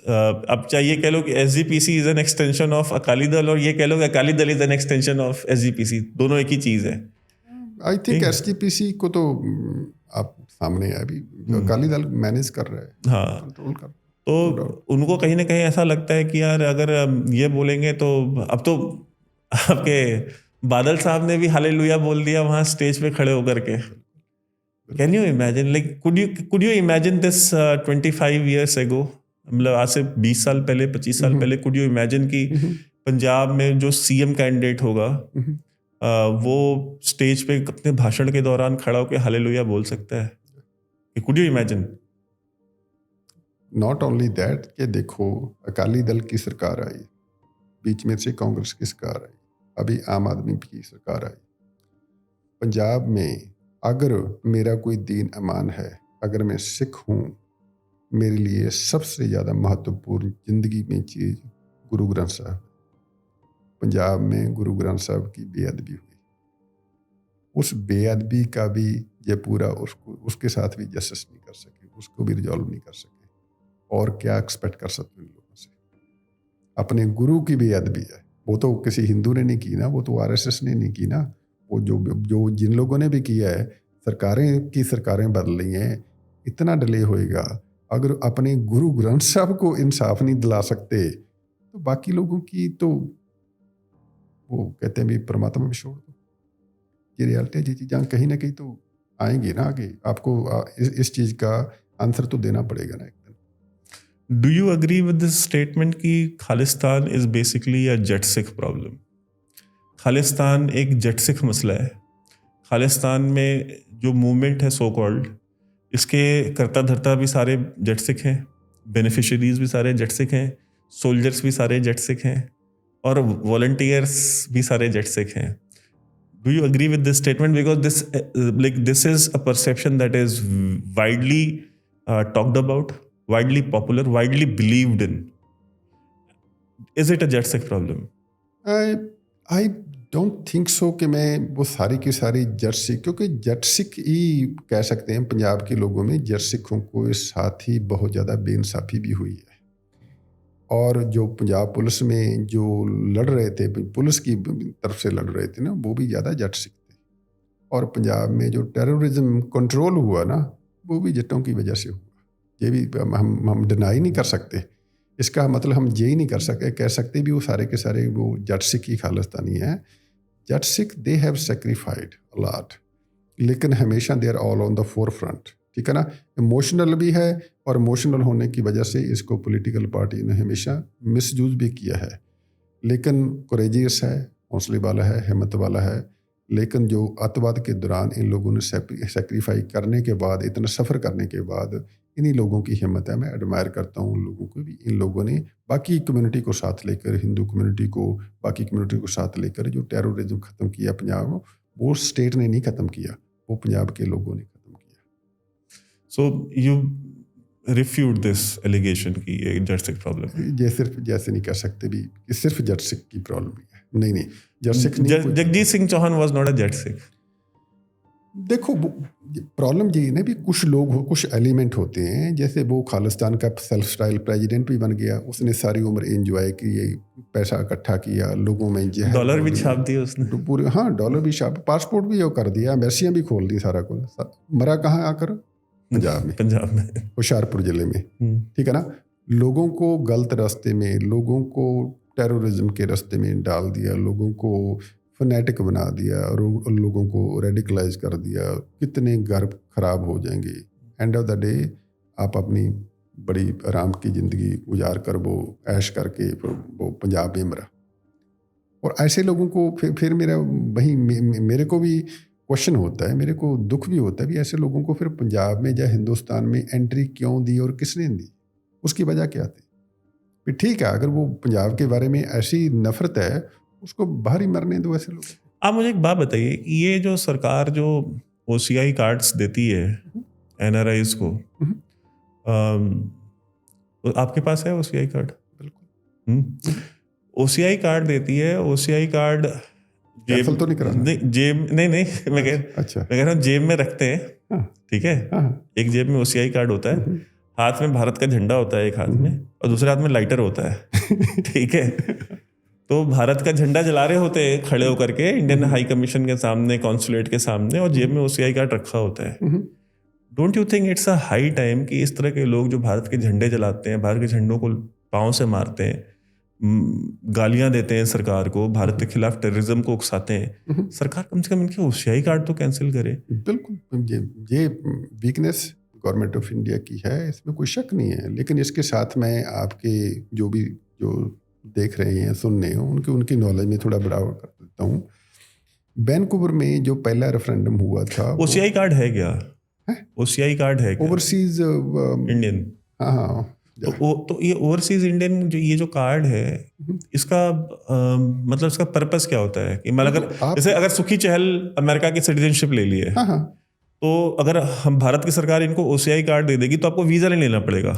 अब चाहिए कह लो कि SGPC is an extension of Akali दल, और ये कह लो कि Akali Dal is an extension of SGPC, दोनों एक ही चीज है। आई थिंक एसजीपीसी को तो आप सामने है अभी, अकाली दल मैनेज कर रहा है, हाँ, कंट्रोल कर, तो उनको कहीं ना कहीं ऐसा लगता है कि यार अगर ये बोलेंगे तो अब तो आपके बादल साहब ने भी हालेलुया बोल दिया वहां स्टेज पे खड़े होकर के। Can you imagine, like, could you imagine this 25 years ago, मतलब आज से 20 साल पहले, 25 साल पहले, could you imagine कि पंजाब में जो सीएम कैंडिडेट होगा वो स्टेज पे अपने भाषण के दौरान खड़ा होकर हालेलुया बोल सकता है? Could you imagine? Not only that, कि देखो अकाली दल की सरकार आई, बीच में से कांग्रेस की सरकार आई, अभी आम आदमी की सरकार आई। पंजाब में अगर मेरा कोई दीन ईमान है, अगर मैं सिख हूँ, मेरे लिए सबसे ज़्यादा महत्वपूर्ण ज़िंदगी में चीज़ गुरु ग्रंथ साहब। पंजाब में गुरु ग्रंथ साहब की बेअदबी हुई, उस बेअदबी का भी ये पूरा उसके साथ भी जस्टिस नहीं कर सके, उसको भी रिजॉल्व नहीं कर सके। और क्या एक्सपेक्ट कर सकते हैं लोगों से? अपने गुरु की बेअदबी है, वो तो किसी हिंदू ने नहीं की ना, वो तो आरएसएस ने नहीं की ना, वो जो जिन लोगों ने भी किया है, सरकारें बदल रही हैं, इतना डिले होएगा। अगर अपने गुरु ग्रंथ साहब को इंसाफ नहीं दिला सकते तो बाकी लोगों की तो वो कहते हैं भी परमात्मा भी छोड़ दो। ये रियलिटी है, ये चीज़ें कहीं ना कहीं तो आएंगी ना आगे, आपको इस चीज़ का आंसर तो देना पड़ेगा ना एक दिन। Do you agree with this statement कि Khalistan is basically a Jat Sikh problem? Khalistan एक जट सिख मसला है। खालिस्तान में जो मूवमेंट है सो कॉल्ड, इसके करता धरता भी सारे जट सिख हैं, बेनिफिशरीज भी सारे जट सिख हैं, सोल्जर्स भी सारे जट सिख हैं, और वॉलंटियर्स भी सारे जट सिख हैं। Do you agree with this statement? Because this is a perception that is widely talked about, widely popular, widely believed in. Is it a Jat Sikh problem? I don't think so कि मैं वो सारी की सारी जट सिख, क्योंकि जट सिख ही कह सकते हैं पंजाब के लोगों में, जट सिखों को इस साथ ही बहुत ज़्यादा बेइंसाफ़ी भी हुई है। और जो पंजाब पुलिस में जो लड़ रहे थे, पुलिस की तरफ से लड़ रहे थे ना, वो भी ज़्यादा जट सिख थे। और पंजाब में जो टेररिज्म कंट्रोल हुआ ना, वो भी जट्टों की वजह से हुआ। ये भी हम डिनाई नहीं कर सकते। इसका मतलब हम ये ही नहीं कह सकते भी वो सारे के सारे वो जट सिख ही खालिस्तानी है। Jat Sikh they have sacrificed a lot, लेकिन हमेशा they are all on the forefront, ठीक है ना। इमोशनल भी है, और इमोशनल होने की वजह से इसको पॉलिटिकल पार्टी ने हमेशा मिसयूज भी किया है। लेकिन कोरेजियस है, हौसले वाला है, हिम्मत वाला है। लेकिन जो अतवाद के दौरान इन लोगों ने सेक्रीफाई करने के बाद, इतना सफ़र करने के बाद, इन्हीं लोगों की हिम्मत है। मैं एडमायर करता हूँ उन लोगों को भी। इन लोगों ने बाकी कम्युनिटी को साथ लेकर, हिंदू कम्युनिटी को, बाकी कम्युनिटी को साथ लेकर जो टेररिज्म ख़त्म किया पंजाब में, वो स्टेट ने नहीं ख़त्म किया, वो पंजाब के लोगों ने ख़त्म किया। So you refute this allegation कि ये जट सिख प्रॉब्लम, ये सिर्फ जैसे नहीं कर सकते भी कि सिर्फ जट सिख की प्रॉब्लम है। नहीं, जट सिख नहीं। Jagjit Singh Chauhan was not a Jat Sikh. देखो प्रॉब्लम ये ना भी कुछ लोग कुछ एलिमेंट होते हैं, जैसे वो खालिस्तान का सेल्फ स्टाइल प्रेसिडेंट भी बन गया, उसने सारी उम्र एंजॉय की, पैसा इकट्ठा किया, लोगों में डॉलर भी छाप दिए उसने पूरे। हाँ, डॉलर भी छाप, पासपोर्ट भी वो कर दिया, एम्बेसियाँ भी खोल दी, सारा कुछ। मरा कहाँ आकर? पंजाब में होशियारपुर जिले में, ठीक है ना। लोगों को गलत रास्ते में, लोगों को टेररिज्म के रास्ते में डाल दिया, लोगों को फनेटिक बना दिया, और लोगों को रेडिकलाइज कर दिया। कितने घर खराब हो जाएंगे। एंड ऑफ द डे आप अपनी बड़ी आराम की ज़िंदगी गुजार कर वो ऐश करके वो पंजाब में मरा। और ऐसे लोगों को फिर मेरा वही मेरे को भी क्वेश्चन होता है, मेरे को दुख भी होता है भी ऐसे लोगों को फिर पंजाब में या हिंदुस्तान में एंट्री क्यों दी और किसने दी, उसकी वजह क्या थी? फिर ठीक है, अगर वो पंजाब के बारे में ऐसी नफरत है, उसको बाहर ही मरने दो ऐसे लोग। आप मुझे एक बात बताइए, ये जो सरकार जो OCI कार्ड्स देती है NRIs को, आपके पास है OCI कार्ड? बिल्कुल। OCI कार्ड देती है, OCI कार्ड जेब तो नहीं कराना, जेब नहीं मैं कह रहा हूँ जेब में रखते हैं, ठीक है। एक जेब में OCI कार्ड होता है, हाथ में भारत का झंडा होता है एक हाथ में, और दूसरे हाथ में लाइटर होता है, ठीक है। तो भारत का झंडा जला रहे होते हैं खड़े होकर के इंडियन हाई कमीशन के सामने, कॉन्सुलेट के सामने, और जेब में OCI कार्ड रखा होता है। Don't you think it's a high time कि इस तरह के लोग जो भारत के झंडे जलाते हैं, भारत के झंडों को पाँव से मारते हैं, गालियां देते हैं सरकार को, भारत के खिलाफ टेररिज्म को उकसाते हैं, सरकार कम से कम इनके OCI कार्ड तो कैंसिल करे? बिल्कुल, ये वीकनेस गवर्नमेंट ऑफ इंडिया की है, इसमें कोई शक नहीं है। लेकिन इसके साथ मैं आपके जो देख रहे हैं, सुन रहे हो, उनकी नॉलेज में थोड़ा बढ़ावा कर देता हूँ। वैनकूवर में जो पहला रेफरेंडम हुआ था, OCI कार्ड है क्या? OCI कार्ड है क्या? Overseas Indian. हाँ। तो ये ओवरसीज इंडियन जो कार्ड है, इसका मतलब इसका पर्पस क्या होता है? कि मतलब अगर सुखी चहल अमेरिका की सिटीजनशिप ले लिए, तो अगर हम भारत की सरकार इनको OCI कार्ड दे देगी तो आपको वीजा नहीं लेना पड़ेगा।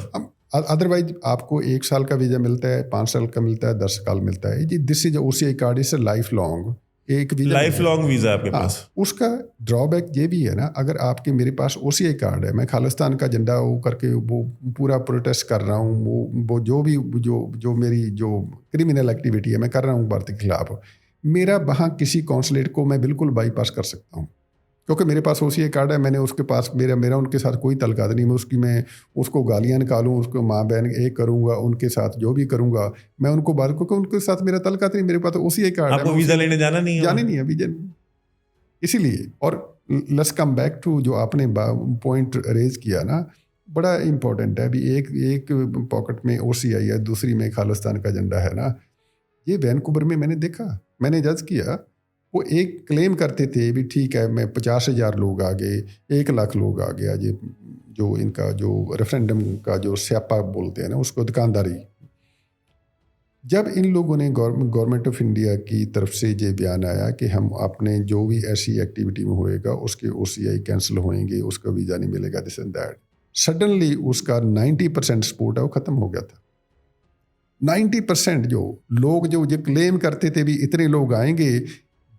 अदरवाइज आपको 1 साल का वीजा मिलता है, 5 साल का मिलता है, 10 साल मिलता है। This is OCI card is life long, एक लाइफ लॉन्ग वीजा आपके पास। उसका ड्रॉबैक ये भी है ना, अगर आपके मेरे पास OCI कार्ड है, मैं खालिस्तान का झंडा वो करके वो पूरा प्रोटेस्ट कर रहा हूँ, वो जो भी जो मेरी जो क्रिमिनल एक्टिविटी है मैं कर रहा हूँ भारत के खिलाफ, मेरा वहाँ किसी कॉन्सुलेट को मैं बिल्कुल बाईपास कर सकता हूँ, क्योंकि मेरे पास OCI कार्ड है। मैंने उसके पास मेरा उनके साथ कोई तल्लुकात नहीं। मैं उसको गालियाँ निकालूँ, उसको माँ बहन एक करूँगा, उनके साथ जो भी करूँगा मैं उनको बात, क्योंकि उनके साथ मेरा तल्लुकात नहीं, मेरे पास OCI कार्ड है। आपको वीज़ा लेने जाना नहीं है वीज़ा, इसीलिए। और लेट्स कम बैक टू जो आपने पॉइंट रेज किया ना, बड़ा इम्पोर्टेंट है। अभी एक पॉकेट में OCI है, दूसरी में खालिस्तान का झंडा है ना। ये वैनकूवर में मैंने देखा, मैंने जज किया, वो एक क्लेम करते थे भी ठीक है, मैं 50,000 लोग आ गए, 1 लाख लोग आ गया, ये जो इनका जो रेफरेंडम का जो स्यापा बोलते हैं ना, उसको दुकानदारी। जब इन लोगों ने गवर्नमेंट ऑफ इंडिया की तरफ से ये बयान आया कि हम अपने जो भी ऐसी एक्टिविटी में होएगा उसके OCI कैंसिल होएंगे, उसका वीज़ा नहीं मिलेगा, दिस एंड दैट, सडनली उसका 90% सपोर्ट है वो ख़त्म हो गया था। 90% जो लोग जो क्लेम करते थे भी इतने लोग आएंगे,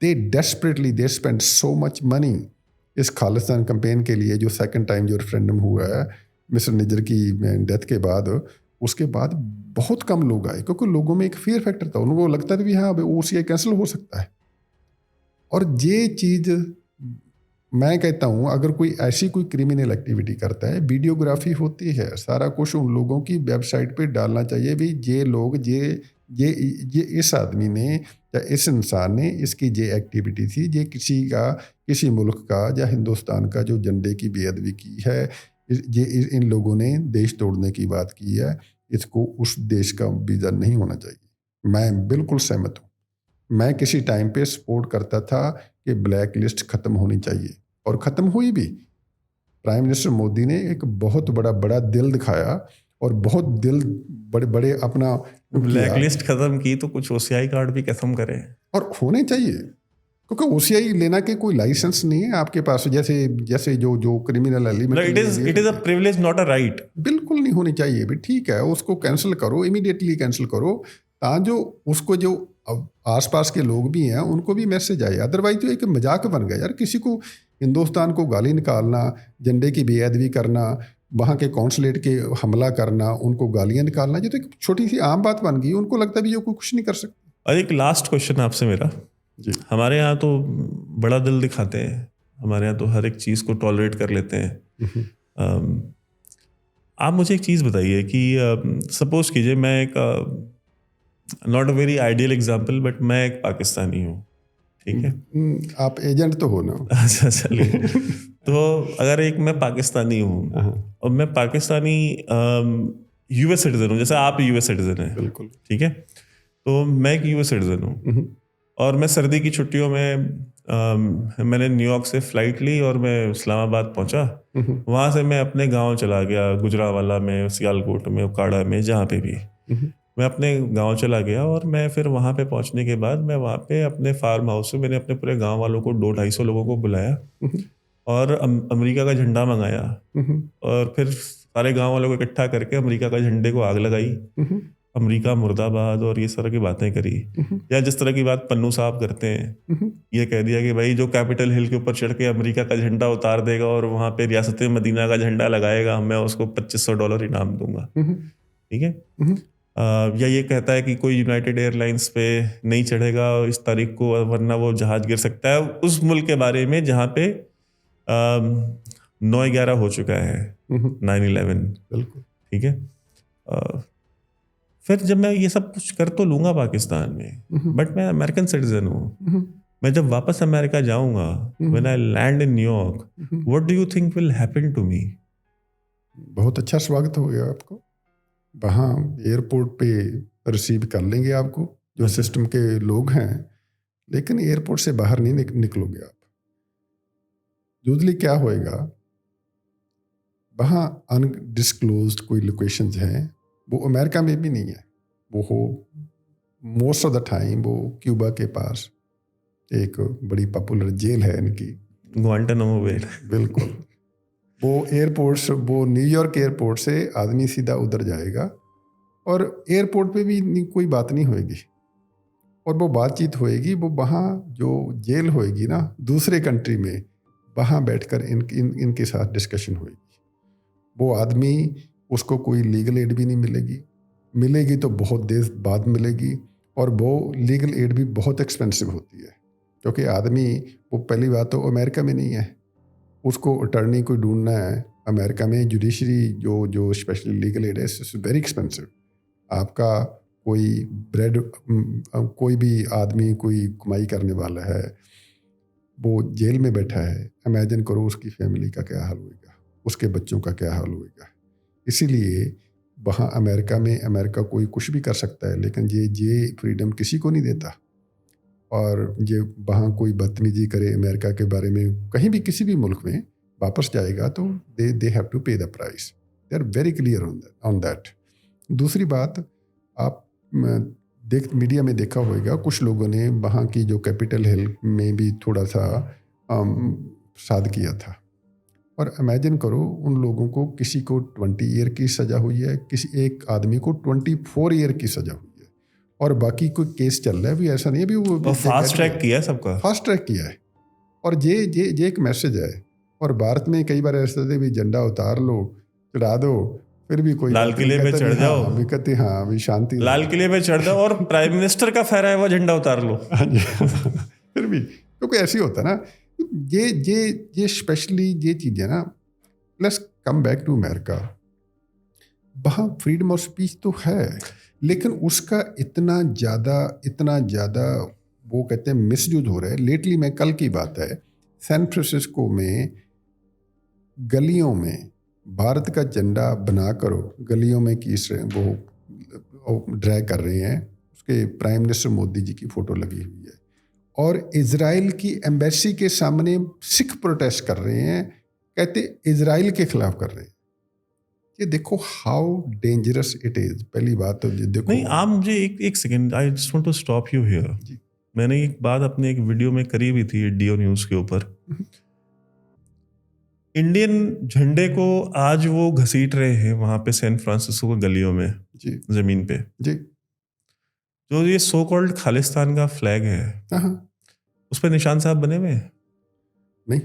they spent so much money इस खालिस्तान कैंपेन के लिए। जो सेकंड टाइम जो रेफरेंडम हुआ है मिस्टर निज्जर की डेथ के बाद, उसके बाद बहुत कम लोग आए, क्योंकि लोगों में एक फियर फैक्टर था, उनको लगता था भी हाँ OCI कैंसिल हो सकता है। और ये चीज़ मैं कहता हूँ अगर कोई ऐसी कोई क्रिमिनल एक्टिविटी करता है, वीडियोग्राफी होती है, सारा कुछ उन लोगों की वेबसाइट पे डालना चाहिए भी ये लोग ये इस आदमी ने या इस इंसान ने इसकी ये एक्टिविटी थी, ये किसी मुल्क का या हिंदुस्तान का जो झंडे की बेअदबी की है, ये इन लोगों ने देश तोड़ने की बात की है, इसको उस देश का वीज़ा नहीं होना चाहिए। मैं बिल्कुल सहमत हूँ। मैं किसी टाइम पे सपोर्ट करता था कि ब्लैक लिस्ट ख़त्म होनी चाहिए और ख़त्म हुई भी। प्राइम मिनिस्टर मोदी ने एक बहुत बड़ा दिल दिखाया और बहुत दिल बड़े अपना ब्लैक लिस्ट ख़त्म की तो कुछ OCI कार्ड भी ख़त्म करें और होने चाहिए, क्योंकि OCI लेना के कोई लाइसेंस नहीं है आपके पास। जैसे जो criminal element, it is a privilege not a right. बिल्कुल नहीं होनी चाहिए भी। ठीक है, उसको कैंसिल करो, इमीडिएटली कैंसिल करो, ताकि उसको जो आसपास के लोग भी हैं उनको भी मैसेज आए। अदरवाइज तो एक मजाक बन गया यार, किसी को हिंदुस्तान को गाली निकालना, झंडे की बेअदबी करना, वहाँ के कौंसलेट के हमला करना, उनको गालियाँ निकालना, ये तो एक छोटी सी आम बात बन गई। उनको लगता भी ये कोई कुछ नहीं कर सकता। और एक लास्ट क्वेश्चन आपसे मेरा जी। हमारे यहाँ तो बड़ा दिल दिखाते हैं, हमारे यहाँ तो हर एक चीज़ को टॉलरेट कर लेते हैं। आप मुझे एक चीज़ बताइए कि सपोज कीजिए मैं एक not a very ideal example, but मैं एक पाकिस्तानी हूँ, ठीक है? आप एजेंट तो हो ना? अच्छा, चलिए। तो अगर एक मैं पाकिस्तानी हूँ और मैं पाकिस्तानी US सिटीजन हूँ, जैसे आप US सिटीजन हैं, बिल्कुल, ठीक है? तो मैं एक US सिटीजन हूँ और मैं सर्दी की छुट्टियों में मैंने न्यूयॉर्क से फ़्लाइट ली और मैं इस्लामाबाद पहुँचा। वहाँ से मैं अपने गांव चला गया, गुजरावाला में, सियालकोट में, उकाड़ा में, जहाँ पे भी मैं अपने गांव चला गया। और मैं फिर वहाँ पे पहुँचने के बाद मैं वहाँ पे अपने फार्म हाउस में मैंने अपने पूरे गांव वालों को 200-250 लोगों को बुलाया और अमेरिका का झंडा मंगाया और फिर सारे गांव वालों को इकट्ठा करके अमेरिका का झंडे को आग लगाई, अमेरिका मुर्दाबाद और ये तरह की बातें करी। या जिस तरह की बात पन्नू साहब करते हैं, ये कह दिया कि भाई जो कैपिटल हिल के ऊपर चढ़ के अमेरिका का झंडा उतार देगा और वहाँ पे रियासत मदीना का झंडा लगाएगा, मैं उसको $2500 इनाम दूंगा, ठीक है? या ये कहता है कि कोई यूनाइटेड एयरलाइंस पे नहीं चढ़ेगा इस तारीख को वरना वो जहाज गिर सकता है, उस मुल्क के बारे में जहाँ पे 9/11 हो चुका है, 9/11, बिल्कुल, ठीक है? फिर जब मैं ये सब कुछ कर तो लूंगा पाकिस्तान में, बट मैं अमेरिकन सिटीजन हूँ। मैं जब वापस अमेरिका जाऊंगा, when I land in New York, what do you think will happen to me? बहुत अच्छा स्वागत हो गया आपको। वहाँ एयरपोर्ट पे रिसीव कर लेंगे आपको जो सिस्टम के लोग हैं, लेकिन एयरपोर्ट से बाहर नहीं निकलोगे आप। यूजुअली क्या होएगा, वहाँ अनडिस्क्लोज्ड कोई लोकेशंस हैं, वो अमेरिका में भी नहीं है, वो हो मोस्ट ऑफ द टाइम वो क्यूबा के पास एक बड़ी पॉपुलर जेल है इनकी, ग्वांटानामो बे। बिल्कुल। वो न्यूयॉर्क एयरपोर्ट से आदमी सीधा उधर जाएगा और एयरपोर्ट पे भी कोई बात नहीं होएगी, और वो बातचीत होएगी वो वहाँ जो जेल होएगी ना दूसरे कंट्री में, वहाँ बैठकर इनके साथ डिस्कशन होएगी। वो आदमी, उसको कोई लीगल एड भी नहीं मिलेगी तो बहुत देर बाद मिलेगी, और वो लीगल एड भी बहुत एक्सपेंसिव होती है, क्योंकि आदमी वो पहली बात तो अमेरिका में नहीं है, उसको अटर्नी को ढूंढना है अमेरिका में। जुडिशरी जो स्पेशली लीगल एड है, इट्स वेरी एक्सपेंसिव। आपका कोई भी आदमी कोई कमाई करने वाला है, वो जेल में बैठा है, इमेजिन करो उसकी फैमिली का क्या हाल होगा, उसके बच्चों का क्या हाल होगा। इसीलिए वहाँ अमेरिका कोई कुछ भी कर सकता है, लेकिन ये फ्रीडम किसी को नहीं देता। और ये वहाँ कोई बदतमीजी करे अमेरिका के बारे में, कहीं भी किसी भी मुल्क में वापस जाएगा तो they have to pay the price. They are very clear on that. दूसरी बात, आप मीडिया में देखा होगा, कुछ लोगों ने वहाँ की जो कैपिटल हिल में भी थोड़ा सा साद किया था, और इमेजिन करो उन लोगों को, किसी को 20 ईयर की सज़ा हुई है, किसी एक आदमी को 24 ईयर की सज़ा हुई है, और बाकी कोई केस चल रहा है भी, ऐसा नहीं है भी वो फास्ट ट्रैक किया है, सबका फास्ट ट्रैक किया है। और ये एक मैसेज है। और भारत में कई बार ऐसा है भी झंडा उतार लो, चढ़ा दो, फिर भी कोई लाल किले पे चढ़ जाओ, अभी शांति, लाल किले पे चढ़ जाओ और प्राइम मिनिस्टर का फहराया हुआ झंडा उतार लो। फिर भी क्योंकि ऐसे ही होता है ना, ये स्पेशली ये चीज़ें ना, let's come back to America. वहाँ फ्रीडम ऑफ स्पीच तो है, लेकिन उसका इतना ज़्यादा वो कहते हैं मिसयूज हो रहा है। लेटली मैं कल की बात है, सैन फ्रांसिस्को में गलियों में भारत का झंडा बना करो, गलियों में वो ड्रैग कर रहे हैं, उसके प्राइम मिनिस्टर मोदी जी की फ़ोटो लगी हुई है, और इजराइल की एम्बेसी के सामने सिख प्रोटेस्ट कर रहे हैं, कहते इजराइल के खिलाफ कर रहे हैं। ये देखो हाउ डेंजरस इट इज। पहली बात तो ये देखो। नहीं, आप मुझे एक second, I just want to stop you here. मैंने एक बात अपने एक वीडियो में करी हुई थी डीओ न्यूज के ऊपर। इंडियन झंडे को आज वो घसीट रहे हैं वहां पे सैन फ्रांसिस्को की गलियों में जी, जमीन पे जी, जो ये सो कॉल्ड खालिस्तान का फ्लैग है, उस पर निशान साहब बने हुए हैं। नहीं,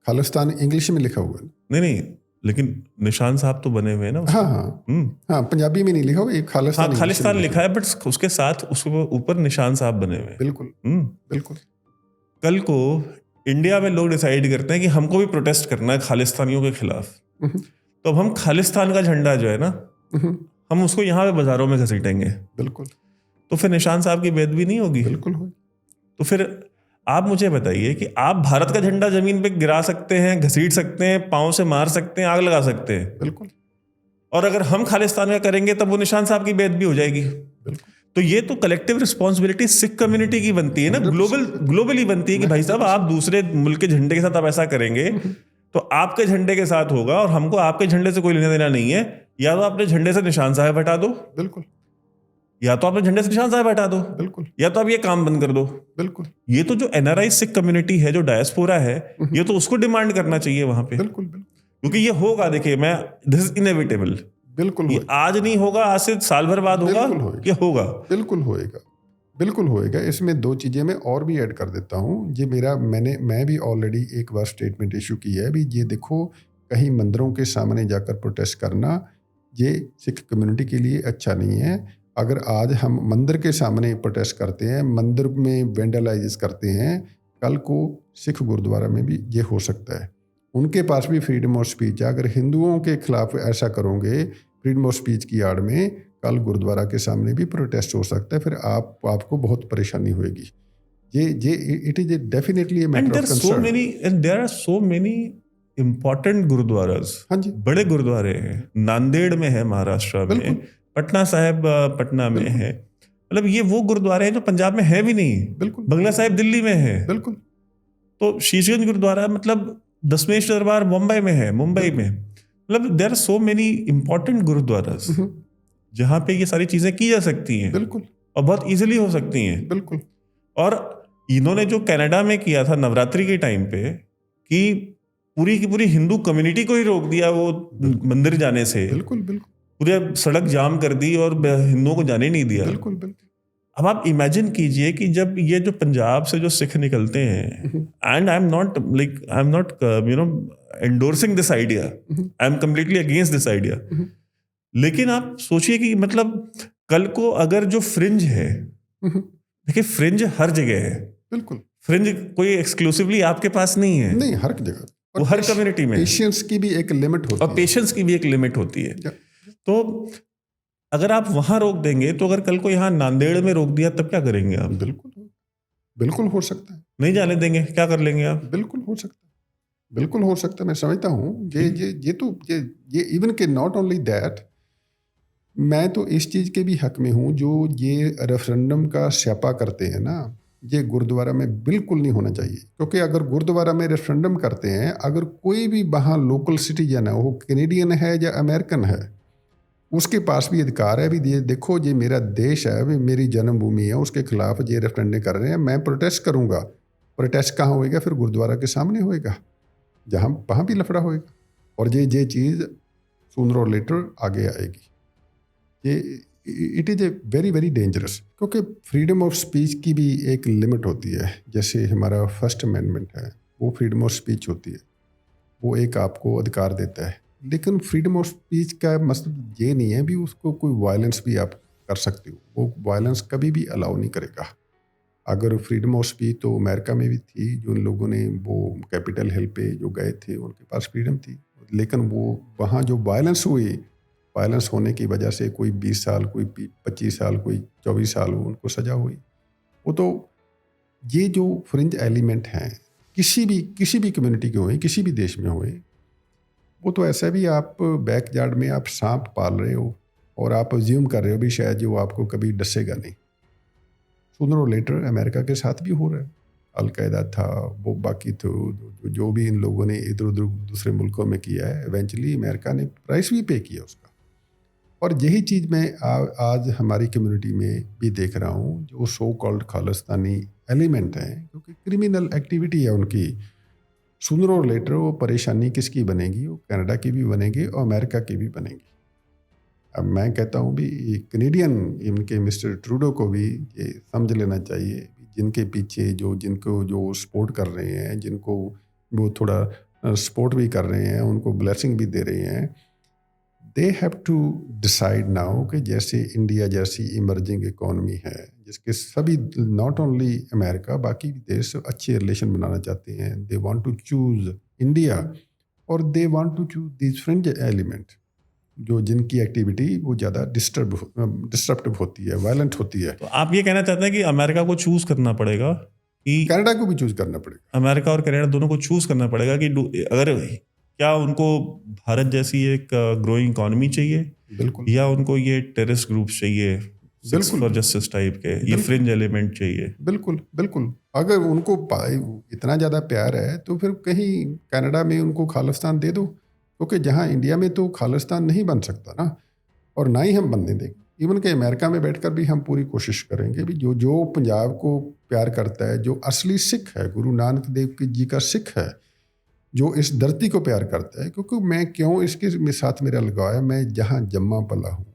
खालिस्तान इंग्लिश में लिखा हुआ है। नहीं, लेकिन निशान साहब तो बने हुए हैं ना। हाँ, पंजाबी में नहीं लिखा हुआ, खालिस्तान खालिस्तान लिखा है, बट उसके साथ उसके ऊपर निशान साहब बने हुए हैं। बिल्कुल, बिल्कुल। कल को इंडिया में लोग डिसाइड करते हैं कि हमको भी प्रोटेस्ट करना है खालिस्तानियों के खिलाफ, तो अब हम खालिस्तान का झंडा जो है ना, हम उसको यहाँ पे बाजारों में घसीटेंगे। बिल्कुल। तो फिर निशान साहब की बेदबी नहीं होगी? बिल्कुल हो। तो फिर आप मुझे बताइए कि आप भारत का झंडा जमीन पे गिरा सकते हैं, घसीट सकते हैं, पांव से मार सकते हैं, आग लगा सकते हैं। बिल्कुल। और अगर हम खालिस्तान का करेंगे तब वो निशान साहब की बेदबी हो जाएगी। बिल्कुल। तो ये तो कलेक्टिव रिस्पॉन्सिबिलिटी सिख कम्युनिटी की बनती है ना, ग्लोबली बनती है कि भाई साहब आप दूसरे मुल्क के झंडे के साथ आप ऐसा करेंगे तो आपके झंडे के साथ होगा, और हमको आपके झंडे से कोई लेना देना नहीं है। या तो अपने झंडे से निशान साहब हटा दो, बिल्कुल, या तो अपने झंडे से निशान साहब हटा दो, बिल्कुल, या तो आप ये काम बंद कर दो। बिल्कुल। ये तो जो एनआरआई सिख कम्युनिटी है, जो डायस्पोरा है, ये तो उसको डिमांड करना चाहिए वहां पे। बिल्कुल, बिल्कुल। क्योंकि ये होगा, देखिए मैं, दिस इज इनएविटेबल। बिल्कुल, ये आज नहीं होगा, आज से साल भर बाद होगा, ये होगा। बिल्कुल होएगा, बिल्कुल होएगा। इसमें दो चीज़ें मैं और भी ऐड कर देता हूँ। ये मैं भी ऑलरेडी एक बार स्टेटमेंट इशू की है। भी ये देखो, कहीं मंदिरों के सामने जाकर प्रोटेस्ट करना ये सिख कम्युनिटी के लिए अच्छा नहीं है। अगर आज हम मंदिर के सामने प्रोटेस्ट करते हैं, मंदिर में वेंडलाइज करते हैं, कल को सिख गुरुद्वारा में भी ये हो सकता है। उनके पास भी फ्रीडम ऑफ स्पीच है। अगर हिंदुओं के खिलाफ ऐसा करोगे फ्रीडम ऑफ स्पीच की आड़ में, कल गुरुद्वारा के सामने भी प्रोटेस्ट हो सकता है। फिर आपको बहुत परेशानी होगी। ये it is definitely a matter of concern. And there are so many important gurdwaras. हाँ जी, बड़े गुरुद्वारे हैं। नांदेड़ में है महाराष्ट्र में, पटना साहिब पटना में है। मतलब ये वो गुरुद्वारे हैं जो पंजाब में है भी नहीं। बिल्कुल। बंगला साहिब दिल्ली में है। बिल्कुल। तो शीशगंज गुरुद्वारा, मतलब दशमेश दरबार मुंबई में है, मुंबई में। मतलब there are so many important gurdwaras जहाँ पे ये सारी चीजें की जा सकती हैं। बिल्कुल। और बहुत इजीली हो सकती हैं। बिल्कुल। और इन्होंने जो कनाडा में किया था नवरात्रि के टाइम पे, कि पूरी की पूरी हिंदू कम्युनिटी को ही रोक दिया वो मंदिर जाने से। बिल्कुल, बिल्कुल। पूरे सड़क जाम कर दी और हिंदुओं को जाने नहीं दिया। बिल्कुल, बिल्कुल। अब आप इमेजिन कीजिए कि जब ये जो पंजाब से जो सिख निकलते हैं, and I am not endorsing this idea, I am completely against this idea, लेकिन आप सोचिए कि मतलब कल को अगर जो फ्रिंज है, देखिए फ्रिंज हर जगह है। बिल्कुल। फ्रिंज कोई एक्सक्लूसिवली आपके पास नहीं है, नहीं, हर जगह, वो हर कम्युनिटी में। पेशेंस की भी एक लिमिट होती है। और पेशेंस की भी एक लिमिट होती है। तो अगर आप वहां रोक देंगे, तो अगर कल को यहाँ नांदेड़ में रोक दिया तब क्या करेंगे आप? बिल्कुल, बिल्कुल हो सकता है। नहीं जाने देंगे, क्या कर लेंगे आप? बिल्कुल हो सकता है, बिल्कुल हो सकता है। मैं समझता हूँ ये इवन के नॉट ओनली दैट, मैं तो इस चीज़ के भी हक में हूँ जो ये रेफरेंडम का स्यापा करते हैं ना, ये गुरुद्वारा में बिल्कुल नहीं होना चाहिए। क्योंकि अगर गुरुद्वारा में रेफरेंडम करते हैं, अगर कोई भी वहाँ लोकल सिटीजन है, वो कैनेडियन है या अमेरिकन है, उसके पास भी अधिकार है। भी ये देखो, ये मेरा देश है, भी मेरी जन्मभूमि है, उसके खिलाफ ये रेफरेंडम कर रहे हैं, मैं प्रोटेस्ट करूँगा। प्रोटेस्ट कहाँ होएगा? फिर गुरुद्वारा के सामने होएगा, जहाँ वहाँ भी लफड़ा होएगा। और ये चीज़ सूनर और लेटर आगे आएगी। ये it is a very very dangerous. क्योंकि फ्रीडम ऑफ स्पीच की भी एक लिमिट होती है। जैसे हमारा फर्स्ट अमेंडमेंट है, वो फ्रीडम ऑफ स्पीच होती है, वो एक आपको अधिकार देता है। लेकिन फ्रीडम ऑफ स्पीच का मतलब ये नहीं है भी उसको कोई वायलेंस भी आप कर सकते हो। वो वायलेंस कभी भी अलाउ नहीं करेगा। अगर फ्रीडम ऑफ स्पीच तो अमेरिका में भी थी, जो उन लोगों ने वो कैपिटल हिल पे जो गए थे उनके पास फ्रीडम थी, लेकिन वो वहाँ जो वायलेंस हुई, वायलेंस होने की वजह से कोई 20 साल, कोई 25 साल, कोई 24 साल उनको सज़ा हुई। वो तो ये जो फ्रिंज एलिमेंट हैं किसी भी कम्युनिटी के हुए, किसी भी देश में हुए, वो तो ऐसा भी आप बैकयार्ड में आप सांप पाल रहे हो और आप अज्यूम कर रहे हो भी शायद जो आपको कभी डसेगा नहीं। सूनर और लेटर अमेरिका के साथ भी हो रहा है। अलकायदा था, वो बाकी तो जो भी इन लोगों ने इधर उधर दूसरे मुल्कों में किया है, इवेंचुअली अमेरिका ने प्राइस भी पे किया उसका। और यही चीज़ मैं आज हमारी कम्युनिटी में भी देख रहा हूँ, जो सो कॉल्ड खालिस्तानी एलिमेंट हैं, क्योंकि क्रिमिनल एक्टिविटी है उनकी। सूनर और लेटर वो परेशानी किसकी बनेगी? वो कनाडा की भी बनेगी और अमेरिका की भी बनेगी। अब मैं कहता हूँ भी कनेडियन इनके मिस्टर ट्रूडो को भी ये समझ लेना चाहिए, जिनके पीछे जिनको जो सपोर्ट कर रहे हैं, जिनको वो थोड़ा सपोर्ट भी कर रहे हैं, उनको ब्लेसिंग भी दे रहे हैं, they have to decide now कि जैसे इंडिया जैसी इमर्जिंग इकोनॉमी है, जिसके सभी नॉट ओनली अमेरिका बाकी देश अच्छे रिलेशन बनाना चाहते हैं, they want to choose India और they want to choose this fringe element, जो जिनकी एक्टिविटी वो ज़्यादा डिस्ट्रप्टिव होती है, वायलेंट होती है। तो आप ये कहना चाहते हैं कि अमेरिका को चूज करना पड़ेगा, कि कनाडा को भी चूज करना पड़ेगा, अमेरिका और कनाडा दोनों को चूज करना पड़ेगा कि अगर क्या उनको भारत जैसी एक ग्रोइंग इकोनॉमी चाहिए, बिल्कुल, या उनको ये टेररिस्ट ग्रुप चाहिए, बिल्कुल फॉर जस्टिस टाइप के, ये फ्रिंज एलिमेंट चाहिए। बिल्कुल बिल्कुल। अगर उनको इतना ज़्यादा प्यार है तो फिर कहीं कनाडा में उनको खालिस्तान दे दो, क्योंकि जहाँ इंडिया में तो खालिस्तान नहीं बन सकता ना, और ना ही हम बनने देंगे। इवन के अमेरिका में बैठकर भी हम पूरी कोशिश करेंगे भी जो पंजाब को प्यार करता है, जो असली सिख है, गुरु नानक देव जी का सिख है, जो इस धरती को प्यार करता है, क्योंकि मैं क्यों इसके साथ मेरा लगाव है, मैं जहाँ जम्मा पला हूँ,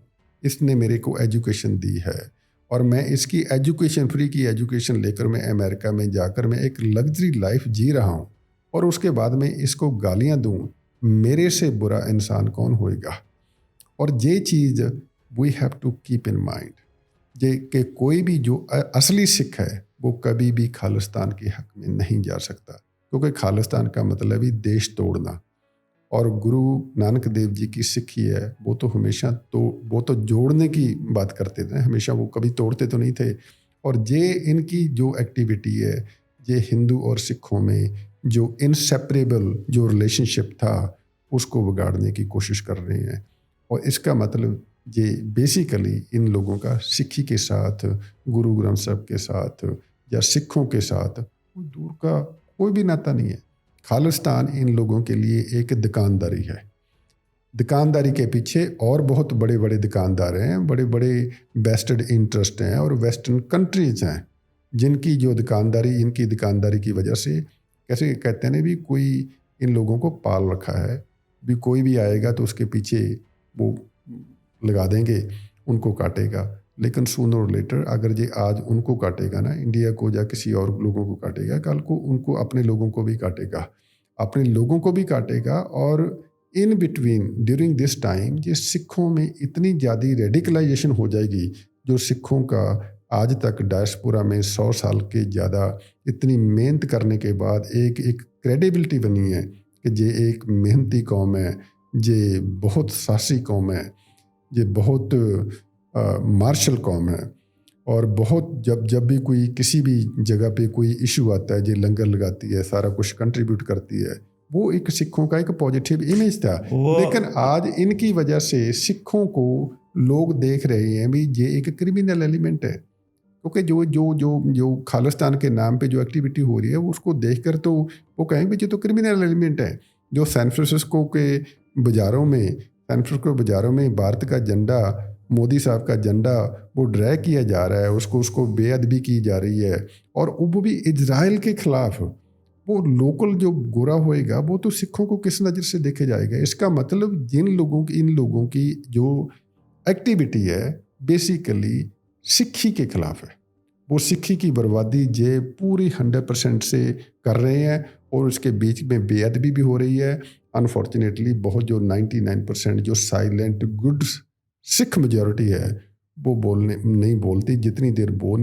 इसने मेरे को एजुकेशन दी है और मैं इसकी एजुकेशन, फ्री की एजुकेशन लेकर मैं अमेरिका में जाकर मैं एक लग्जरी लाइफ जी रहा हूँ, और उसके बाद में इसको गालियाँ दूँ, मेरे से बुरा इंसान कौन होएगा? और ये चीज़ we have to keep in mind, ये कि कोई भी जो असली सिख है वो कभी भी खालिस्तान के हक में नहीं जा सकता, क्योंकि खालिस्तान का मतलब ही देश तोड़ना, और गुरु नानक देव जी की सिक्खी है वो तो हमेशा वो तो जोड़ने की बात करते थे, हमेशा वो कभी तोड़ते तो नहीं थे। और ये इनकी जो एक्टिविटी है, ये हिंदू और सिखों में जो इनसेपरेबल जो रिलेशनशिप था उसको बिगाड़ने की कोशिश कर रहे हैं। और इसका मतलब ये बेसिकली इन लोगों का सिक्खी के साथ, गुरु ग्रंथ साहब के साथ या सिखों के साथ कोई दूर का कोई भी नाता नहीं है। खालिस्तान इन लोगों के लिए एक दुकानदारी है। दुकानदारी के पीछे और बहुत बड़े बड़े दुकानदार हैं, बड़े बड़े वेस्टेड इंटरेस्ट हैं और वेस्टर्न कंट्रीज हैं, जिनकी जो दुकानदारी, इनकी दुकानदारी की वजह से, कैसे कहते हैं ना भी, कोई इन लोगों को पाल रखा है, भी कोई भी आएगा तो उसके पीछे वो लगा देंगे, उनको काटेगा। लेकिन सूनर और लेटर अगर ये आज उनको काटेगा ना, इंडिया को या किसी और लोगों को काटेगा, कल को उनको अपने लोगों को भी काटेगा, अपने लोगों को भी काटेगा। और in between during this time ये सिखों में इतनी ज़्यादा रेडिकलाइजेशन हो जाएगी, जो सिखों का आज तक डायस्पोरा में 100 साल के ज़्यादा इतनी मेहनत करने के बाद एक क्रेडिबिलिटी बनी है कि ये एक मेहनती कौम है, ये बहुत साहसी कौम है, ये बहुत मार्शल कौम है, और बहुत जब भी कोई किसी भी जगह पे कोई इशू आता है, ये लंगर लगाती है, सारा कुछ कंट्रीब्यूट करती है। वो एक सिखों का एक पॉजिटिव इमेज था। लेकिन आज इनकी वजह से सिखों को लोग देख रहे हैं भी ये एक क्रिमिनल एलिमेंट है, क्योंकि जो जो जो जो खालिस्तान के नाम पे जो एक्टिविटी हो रही है उसको देखकर तो वो कहेंगे ये तो क्रिमिनल एलिमेंट है। जो सैन फ्रांसिस्को के बाज़ारों में भारत का झंडा, मोदी साहब का झंडा वो ड्रैग किया जा रहा है, उसको बेअदबी की जा रही है, और वो भी इजराइल के खिलाफ। वो लोकल जो गोरा होएगा वो तो सिखों को किस नज़र से देखे जाएगा? इसका मतलब इन लोगों की जो एक्टिविटी है बेसिकली सिक्खी के खिलाफ है। वो सिक्खी की बर्बादी जे पूरी 100% से कर रहे हैं, और उसके बीच में बेअदबी भी हो रही है। अनफॉर्चुनेटली बहुत जो 99% जो साइलेंट गुड सिख मेजॉरिटी है वो नहीं बोलती। जितनी देर वो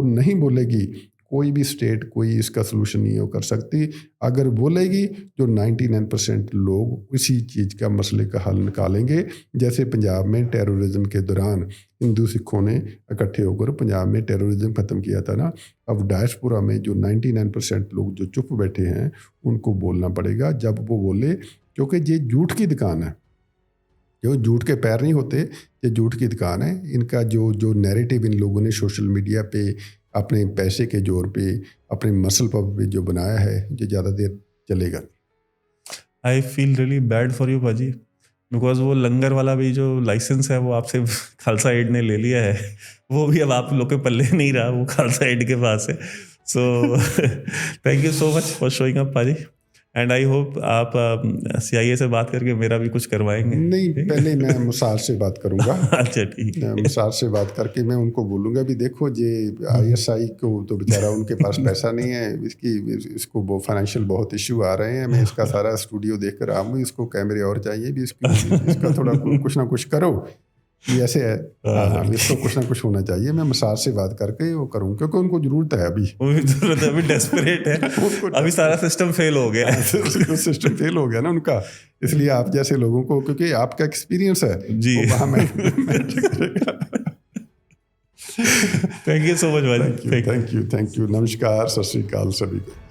नहीं बोलेगी, कोई भी स्टेट कोई इसका सोल्यूशन नहीं हो कर सकती। अगर बोलेगी जो 99% लोग उसी चीज़ का मसले का हल निकालेंगे। जैसे पंजाब में टेररिज्म के दौरान हिंदू सिखों ने इकट्ठे होकर पंजाब में टेररिज्म ख़त्म किया था ना, अब डायस्पोरा में जो 99% लोग जो चुप बैठे हैं उनको बोलना पड़ेगा। जब वो बोले, क्योंकि ये झूठ की दुकान है, जो झूठ के पैर नहीं होते, ये झूठ की दुकान है। इनका जो नैरेटिव इन लोगों ने सोशल मीडिया पे अपने पैसे के जोर पे, अपने मसल पे जो बनाया है, ये ज़्यादा देर चलेगा। I feel really bad for you बाजी, बिकॉज वो लंगर वाला भी जो लाइसेंस है वो आपसे खालसा एड ने ले लिया है, वो भी अब आप लोग के पल्ले नहीं रहा, वो खालसा एड के पास है। So thank you so much for showing up बाजी, एंड आई होप आप CIA से बात करके मेरा भी कुछ करवाएंगे। नहीं, पहले मैं मुसार से बात करूंगा। अच्छा ठीक है। मुसार से बात करके मैं उनको बोलूँगा भी देखो जे ISI को तो बेचारा उनके पास पैसा नहीं है, इसको फाइनेंशियल बहुत इशू आ रहे हैं। मैं इसका सारा स्टूडियो देख कर आऊँ, इसको कैमरे और चाहिए भी, इसका थोड़ा कुछ ना कुछ करो। ये ऐसे है, इसको कुछ ना कुछ होना चाहिए। मैं मसाज से बात करके वो करूँ, क्योंकि उनको जरूरत है, अभी डेस्परेट है। अभी सारा सिस्टम फेल हो गया है। सिस्टम फेल हो गया ना उनका, इसलिए आप जैसे लोगों को, क्योंकि आपका एक्सपीरियंस है जी, वहाँ मैं थैंक यू सो मच भाई। Thank you. नमस्कार, सत श्री अकाल सभी को।